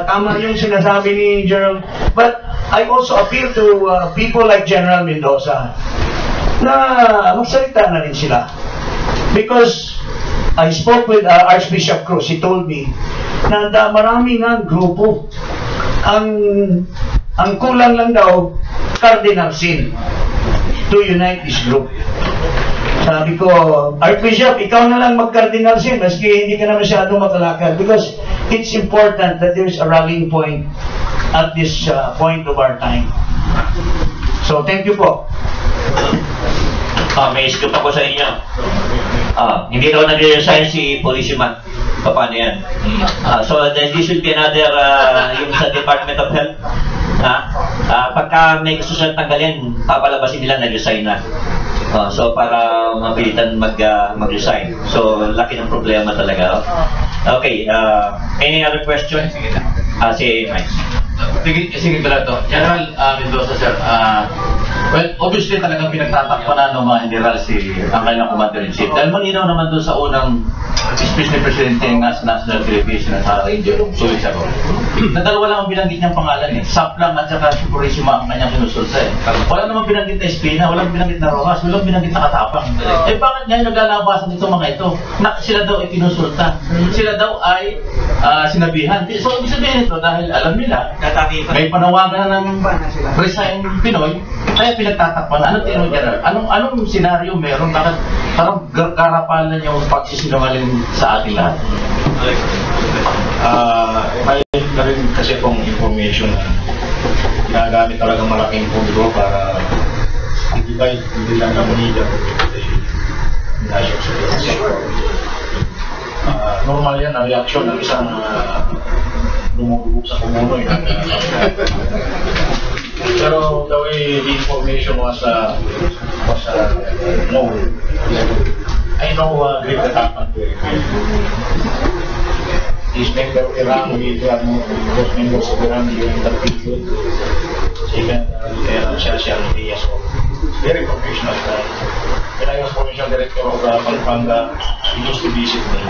tama yung sinasabi ni General, but I also appeal to people like General Mendoza na magsalita na rin sila. Because I spoke with Archbishop Cruz. He told me na marami na grupo. Ang kulang lang daw, Cardinal Sin to unite this group. Sabi ko, Archbishop, ikaw na lang mag-Cardinal Sin, maski hindi ka na masyadong makalakad, because it's important that there's a rallying point at this point of our time. So, thank you po. May scoop ako sa inyo. Hindi daw nag-resign si Policeman. Paano yan? So, then this will be another, yung sa Department of Health. Pagka may gusto siyang tanggalin, papalabasin nila nag-resign na. So, para mabilitan mag-resign. So, laki ng problema talaga. Okay, any other question? Si Mike. Sige pala to. General Mendoza, sir. Well, obviously talagang pinagtatakpanan ng mga general ang kailang commander-in-chief. Dahil malinaw naman doon sa unang speech ni Presidente ng National Television at sa radio, sulit siya ko. Na dalawa lang ang binanggit niyang pangalan eh. Saplang at saka Purisima ang kanyang sinusulta eh. Wala namang binanggit na Espina, walang binanggit na Rojas, walang binanggit na Katapang. Eh bakit ngayon naglalabasan itong mga ito? Na sila daw ay kinusulta. Sila daw ay sinabihan. So ibig sabihin ito dahil alam nila, may panawagan ng resign Pinoy, kaya pinagtatakpan. Ano tinong general? Anong senaryo meron? Bakit parang garapalan yung pagsisinungaling sa ating lahat? May na rin kasi pong information na ginagamit talagang malaking pundo para hindi lang ang media normal yan ang reaksyon ng isang lumubog sa kumuno pero the way the information was known, I know Great Katapang very well. He's member of Iran, we are both members of Iran during the period. Even siya so very professional guy. When I was provincial director of Pampanga, he used to visit me.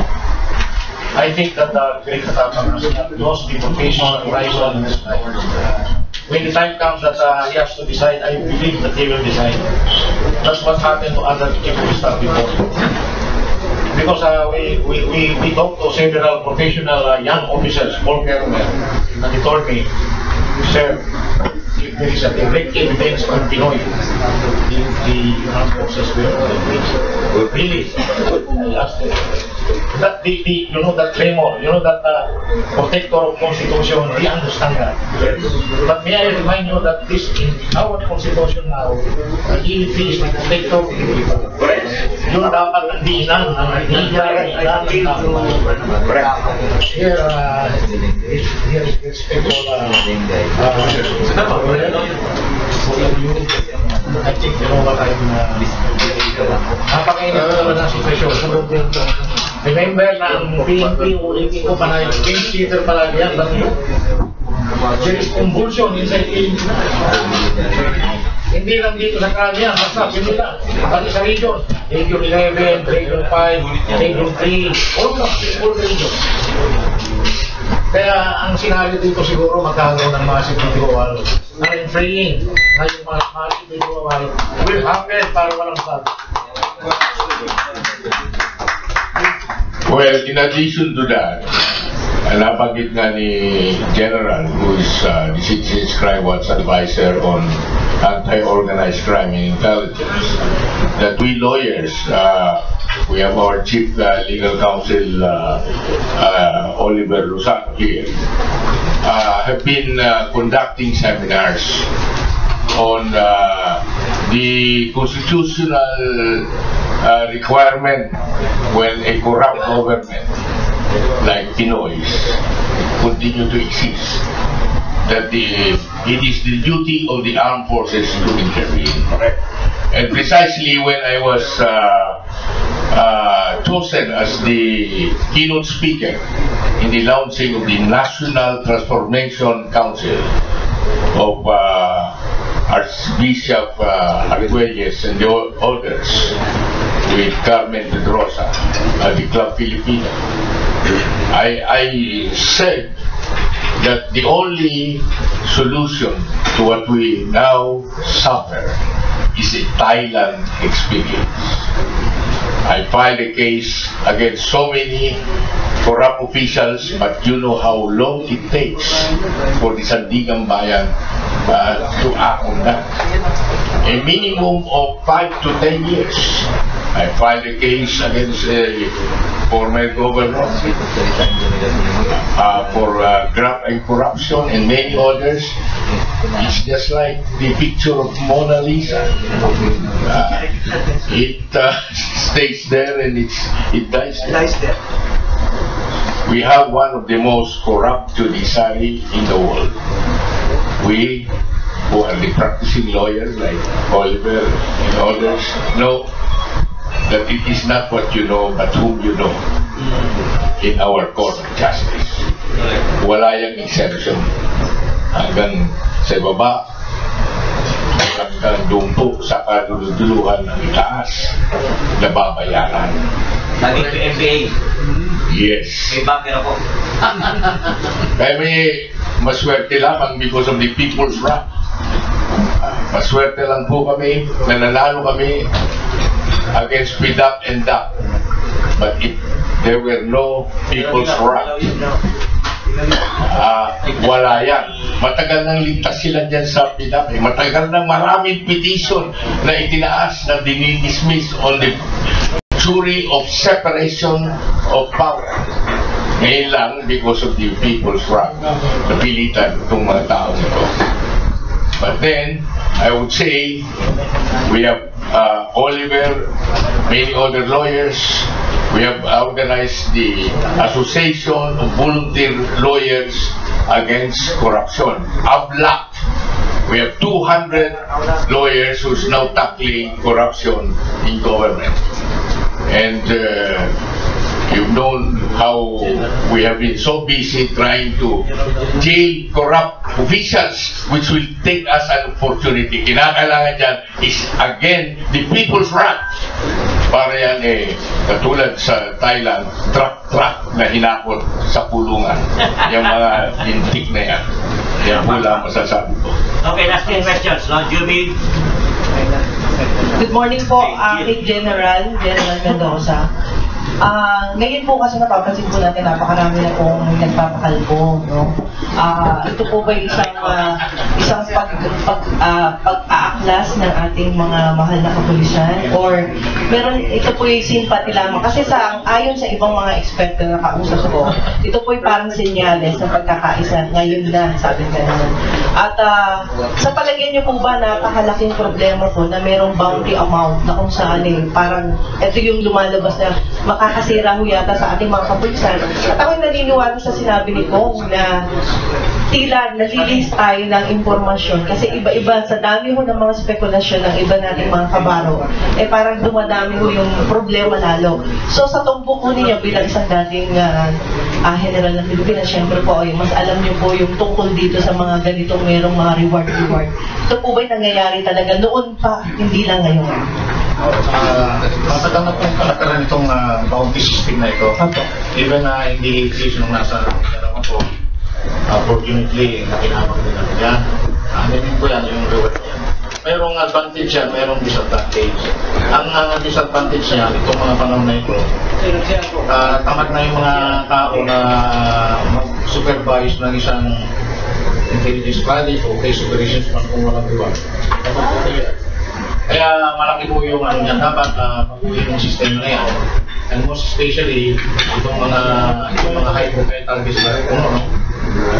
I think that Great Katapang has not lost the professional horizon in his life. When the time comes that he has to decide, I believe that he will decide. That's what happened to other chief of staff before. Because we talked to several professional young officers, former and they told me, sir, if there is a direct evidence on Pinoy, if the armed forces will really, I asked them, that you know that tremor, you know that protector of Constitution, they understand that. But may I remind you that this in our Constitution now, EFP is the protector of the people. Yun dapat ang diinan, ang diinan ng tao. Here is respectful I think you know what I'm napakainit naman ang sitwasyon. Remember na ang PNP ulitin ko pa na yung pink-seater pala yan, but there is convulsion inside PNP. Hindi lang dito sa Kanya, basta pinila, pati sa region, Region 11, Region 5, Region 3, all regions. Kaya ang senaryo dito siguro magkakaroon ng mga security wall. Ang freeing na yung mga security wall will happen para walang sabi. Well, in addition to that, nabanggit nga ni General, who is the Citizens Crime Watch advisor on anti-organized crime and intelligence, that we lawyers, we have our Chief Legal Counsel, Oliver Lozano here, have been conducting seminars on the constitutional requirement when a corrupt government like Pinoy's continue to exist, that it is the duty of the armed forces to intervene. And precisely when I was chosen as the keynote speaker in the launching of the National Transformation Council of Archbishop Arguelles and the others with Carmen Pedrosa at the Club Filipino, I said that the only solution to what we now suffer is a Thailand experience. I filed a case against so many corrupt officials, but you know how long it takes for the Sandigan Bayan to act on that. A minimum of 5 to 10 years. I filed a case against a former governor for graft and corruption and many others. It's just like the picture of Mona Lisa. It stays there and it dies there. We have one of the most corrupt judiciary in the world. We, who are the practicing lawyers like Oliver and others, know that it is not what you know, but whom you know in our court of justice. Wala yung exception. hanggang sa baba, hanggang dumpo sa kaduluduluhan ng itaas na babayaran. Naging MBA. Yes. May backer ako. Kaya may maswerte lamang because of the people's wrath. Maswerte lang po kami, nananalo kami against PDAP and DAP. But if there were no people's wrath, wala yan. Matagal nang ligtas sila dyan sa PDAP. Matagal nang maraming petition na itinaas na dinidismiss on the theory of separation of power. Ngayon lang, because of the people's wrath, napilitan itong mga tao nito. But then, I would say, we have Oliver, many other lawyers. We have organized the Association of Volunteer Lawyers Against Corruption, AVLAC. We have 200 lawyers who's now tackling corruption in government. And you've known how we have been so busy trying to jail corrupt officials, which will take us an opportunity. Kinakailangan dyan is, again, the people's wrath. Para yan katulad sa Thailand, truck na hinakot sa kulungan. Yung mga lintik na yan. Yan po lang masasabi ko. Okay, last 10 questions. No, Juby? Good morning po, kay General Mendoza. Ngayon po kasi napapansin po natin napakarami na pong nagpapakalbo, no? Ito po ba isang pag-aaklas ng ating mga mahal na kapulisan, or meron ito po yung sympathy lamang kasi ayon sa ibang mga eksperto na kausap ko, ito po yung parang senyales ng pagkakaisa ngayon na, sabi ka naman. At sa palagay niyo po ba napakalaking problema po na merong boundary amount na kung saan parang ito yung lumalabas na makakasira ho yata sa ating mga kapulisan. At ako'y naniniwala sa sinabi ni Kong na tila nalilis tayo ng impormasyon kasi iba-iba sa dami ho ng mga spekulasyon ng iba nating mga kabaro, parang dumadami ho yung problema lalo. So sa tumbok po niya bilang isang dating General ng Pilipinas, syempre po mas alam niyo po yung tungkol dito sa mga ganitong merong mga reward. Ito po ba'y nangyayari talaga noon pa, hindi lang ngayon? Matagal na pong kalakaran itong bounty system na ito. Even na hindi case nung nasa naman po, fortunately, nakinabang din natin yan. Din po yan, yung reward yan. Mayroong advantage yan, mayroong disadvantage. Ang disadvantage niya, itong mga panahon na ito, tamad na yung mga tao na mag-supervise ng isang intelligence college o case operations man kung walang reward. Kaya malaki po yung yan, dapat mabuhay yung sistema na yan. And most especially, itong mga high profile targets na rin.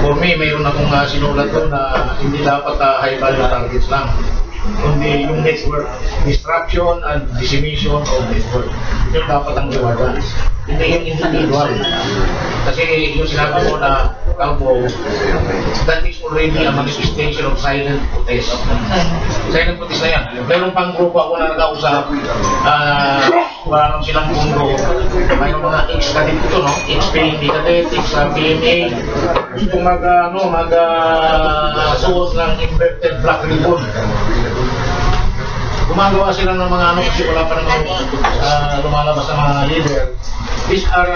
For me, mayroon akong sinulat doon na hindi dapat high value targets lang, kundi yung network, disruption and dissemination of network. Yung dapat ang rewardan. Hindi yung individual. Kasi yung sinabi mo na Calvo, that is already a manifestation of silent protest. Silent protest na yan. Meron pang grupo ako na nag-ausap, wala nang silang pundo. Mayroon mga ex-cadet ito, no? Ex-PND cadet, ex-PNA. Gusto mag-suot ng inverted black ribbon. Gumagawa sila ng mga kasi wala pa naman lumalabas sa mga leader. These are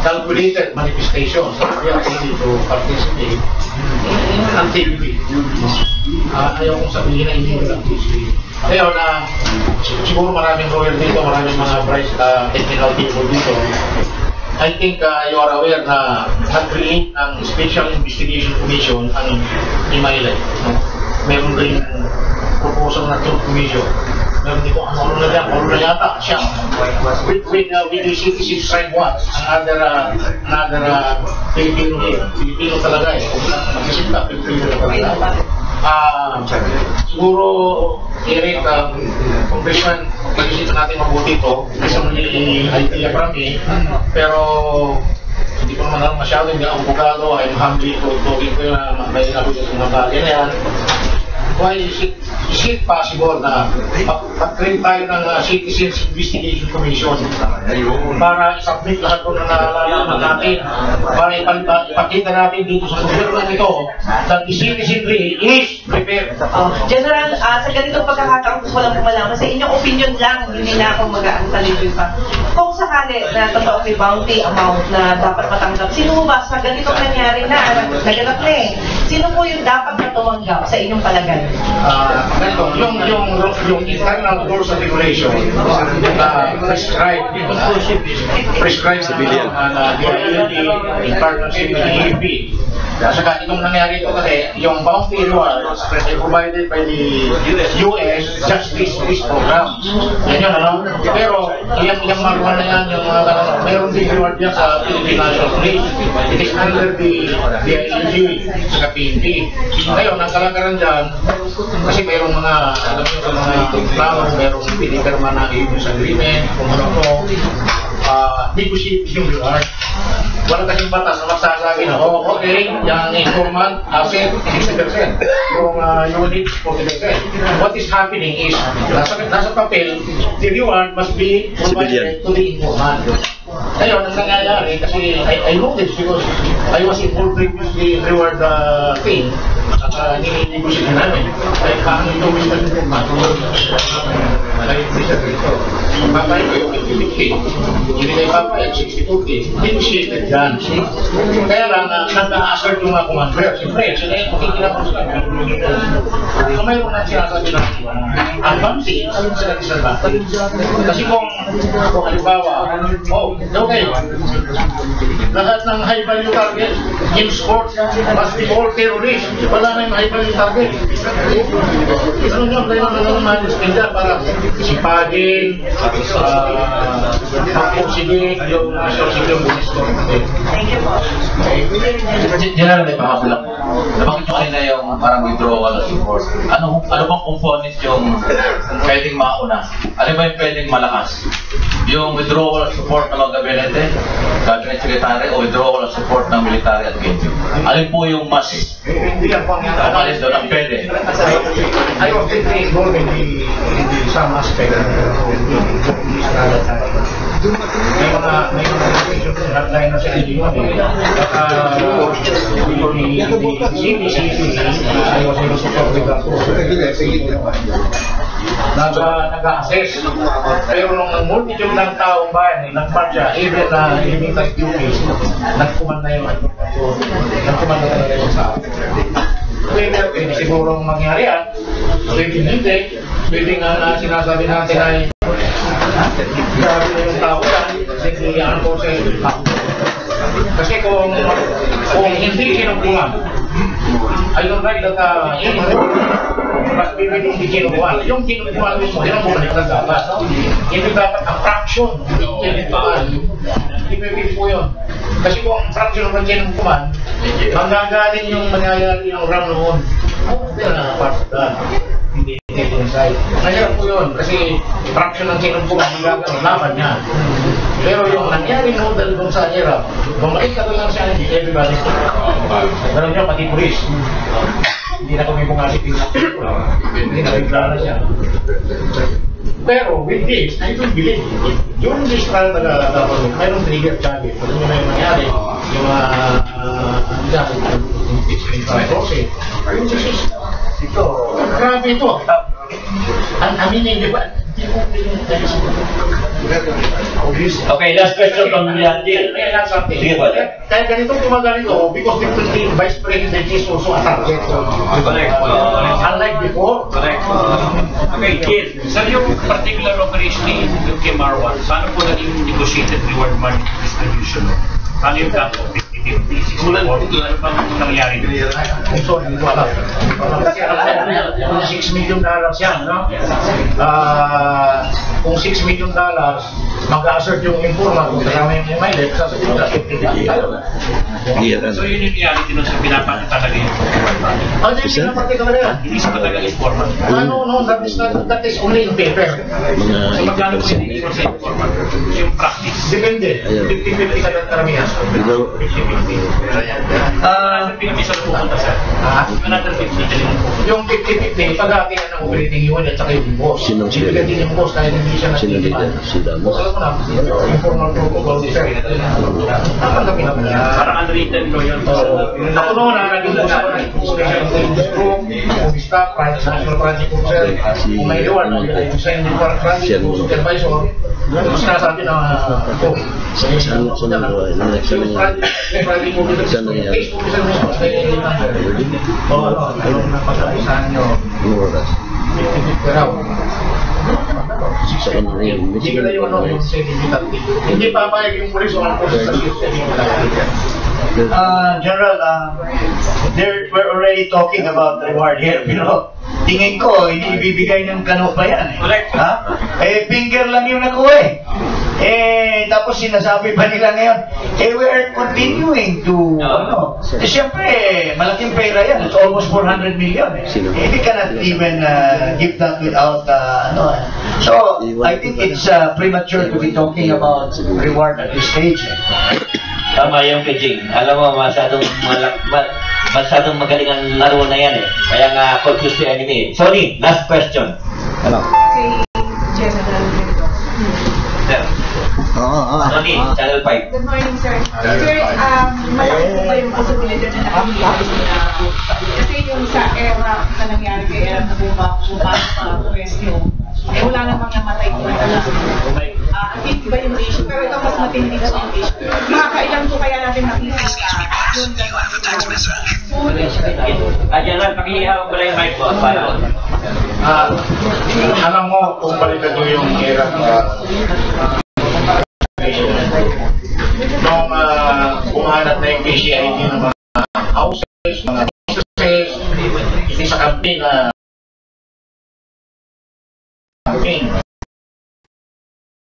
calculated manifestations. We are ready to participate in activity. Ayaw kong sabihin na hindi will activity. Kaya siguro maraming lawyer dito, maraming mga bright technical people dito. I think you are aware na nag-create ng Special Investigation Commission ang Imayle. Meron rin proposal na Truth Commission. Meron dito, ano na yata, siya. With the citizens right once, another Filipino talaga mag-isip ka, Filipino talaga. Siguro, Eric, Congressman, pag-isipan natin mabuti ito, isang idea para me, pero hindi ko naman masyado, hindi ako abogado, I'm humbly to talking ko na may nabot sa mga bagay na yan. Why is it is it possible na mag-create tayo ng Citizens Investigation Commission para i-submit lahat ng nalalaman natin para ipakita natin dito sa gobyerno ito that the citizenry is prepared. General, sa ganitong pagkakataon ko walang pumalaman, sa inyong opinion lang, hindi na ako mag-aantalibin pa. Kung sakali na totoo may bounty amount na dapat matanggap, sino mo ba sa ganitong nangyari na, naganap na eh, sino po yung dapat na tumanggap sa inyong palagay? Ganito, yung internal rules and regulation prescribe civilian in partnership with the EAP. Saka itong nangyari ito kasi, yung bounty rewards provided by the US Justice Peace Program. Yan yun, ano? Pero, yung maruhan na yan, yung mga ganun, meron din reward yan sa Philippine National Police. It is under the ILG sa PNP. Ngayon, ang kalagaran dyan, kasi mayroong mga, alam nyo, sa mga plano, mayroong pinipirma na use agreement, kung ano, negotiate yung reward. Wala kasing batas na magsasabi na, oh, okay, yung informant, asset, 60%. Yung unit, 40%. What is happening is, nasa papel, the reward must be provided to the informant. Ngayon, ang nangyayari, kasi I know this because I was involved previously in reward thing, at nini-negotiate namin. Ay, paano ito may informant? Ay, papay ko yung 50-50. Hindi na ipapayag, 60-40. Negotiated yan. Kaya lang, nag-a-assert yung mga commander. Siyempre, sila yung makikinapos lang. So, mayroon na sinasabi na ang bounty, alam sila disadvantage. Kasi kung halimbawa, okay, lahat ng high value target in sports must be all terrorists. Wala na yung high value target. Ano nyo, kaya naman naman para sipagin, pagpusigin, yung sosyo business ko. Thank you po. General, may pakabulang. Nabanggit nyo kanina yung parang withdrawal of support. Ano bang component yung pwedeng mauna? Ano ba yung pwedeng malakas? Yung withdrawal of support ng mga gabinete, cabinet secretary, o withdrawal of support ng military at GenU? Alin po yung mas umalis doon ang pwede? I was deeply involved in some aspect of may mga hotline na sa LGU. The CPCC, I was able to talk with that nag-assess. Pero nung multitude ng taong bayan, nag-march siya, even na limited duties, nagkuman na yung nagkuman na talaga yung sa pwede siguro mangyari yan, pwede hindi, pwede nga sinasabi natin ay grabe na yung tao yan, hindi yan po sa kasi kung hindi kinukuhan, I don't like that mas bibig hindi kinukuhan. Yung kinukuhan mismo, yun ang muna yung dapat. Hindi dapat ang fraction, hindi pwede po yun. Kasi kung ang fraction ng kinukuhan, manggagaling yung mangyayari yung RAM noon. Hindi na part of that. Hindi inside. Mahirap po yun kasi fraction ng kinukuhan, manggagaling laban niya. Pero yung nangyari model kung sa hirap, bumalik ka doon lang siya, hindi everybody. Pero niya, pati pulis. Hindi na kami bungasip yung hindi na bigla na siya. Pero with this, I don't believe yung this trial na mayroong trigger charges. Pag yun na yung nangyari, yung impeachment process. Yung this ito, grabe ito. Aminin, di ba? Okay, last question from Jill. Sige po. Kaya ganito gumagalito because the Vice President is also a target. Unlike before. Correct. Okay, Jill. Sir, yung particular operation ni yung KMR1, paano po naging negotiated reward money distribution? Paano yung gap of 50-50? Ano bang nangyari? Sorry, hindi ko alam. Kasi alam $6 million yan, no? Kung $6 million, mag-assert yung informal, kung kasama yung MILF, sasabihin na 50-50 tayo. So yun yung reality nun sa pinapakita talaga yung Ano yung pinapakita talaga yan? hindi sa talaga informal. No, that is only in paper. So magkano po yung hindi sa informal? Yung practice. Depende. 50-50 ka ng karamihan. 50-50. Saan pinamisa na pupunta sir? Another 50 Yung 50-50, pag-aakihan ng operating unit at saka yung boss. Ibigay din yung boss dahil hindi siya nagtitipan. Alam mo na, informal protocol ni sir. Napanggapin naman yan. Parang unwritten law yun. Ako noon, naging boss ako ng special claims group, kung staff, national project group sir, kung may reward, yung sign din para project group supervisor, mas nasabi na ito. Yung project group ito, Facebook isa mismo, yung napag-aisahan nyo, 50-50 raw. Hindi ka na yung ano, yung certificate. Hindi papayag yung pulis o ang pulis sa certificate. General, we're already talking about reward here, pero tingin ko, hindi ibibigay ng kano pa yan. Ha? Finger lang yung nakuha tapos sinasabi pa nila ngayon, we are continuing to, siyempre, malaking pera yan. It's almost 400 million. We cannot even give that without, So, I think it's premature to be talking about reward at this stage. Tama yung Jing. Alam mo, masyadong magaling ang laro na yan Kaya nga, confused the enemy. Sorry, last question. Hello. Kay General Sir. Tony, Channel 5. Good morning, sir. Sir, malaki po ba yung posibilidad na nakakilapos na kasi yung sa era na nangyari kay era na bumapasok sa question, wala namang namatay po na hindi ba yung issue? Pero ito mas matindi na yung issue. Makakailan po kaya natin nakita yun General, pakihawak mo lang yung mic po. Alam mo, kung balikan nyo yung era nung kumahanap na yung KCID ng mga houses, mga businesses, hindi sa campaign na campaign.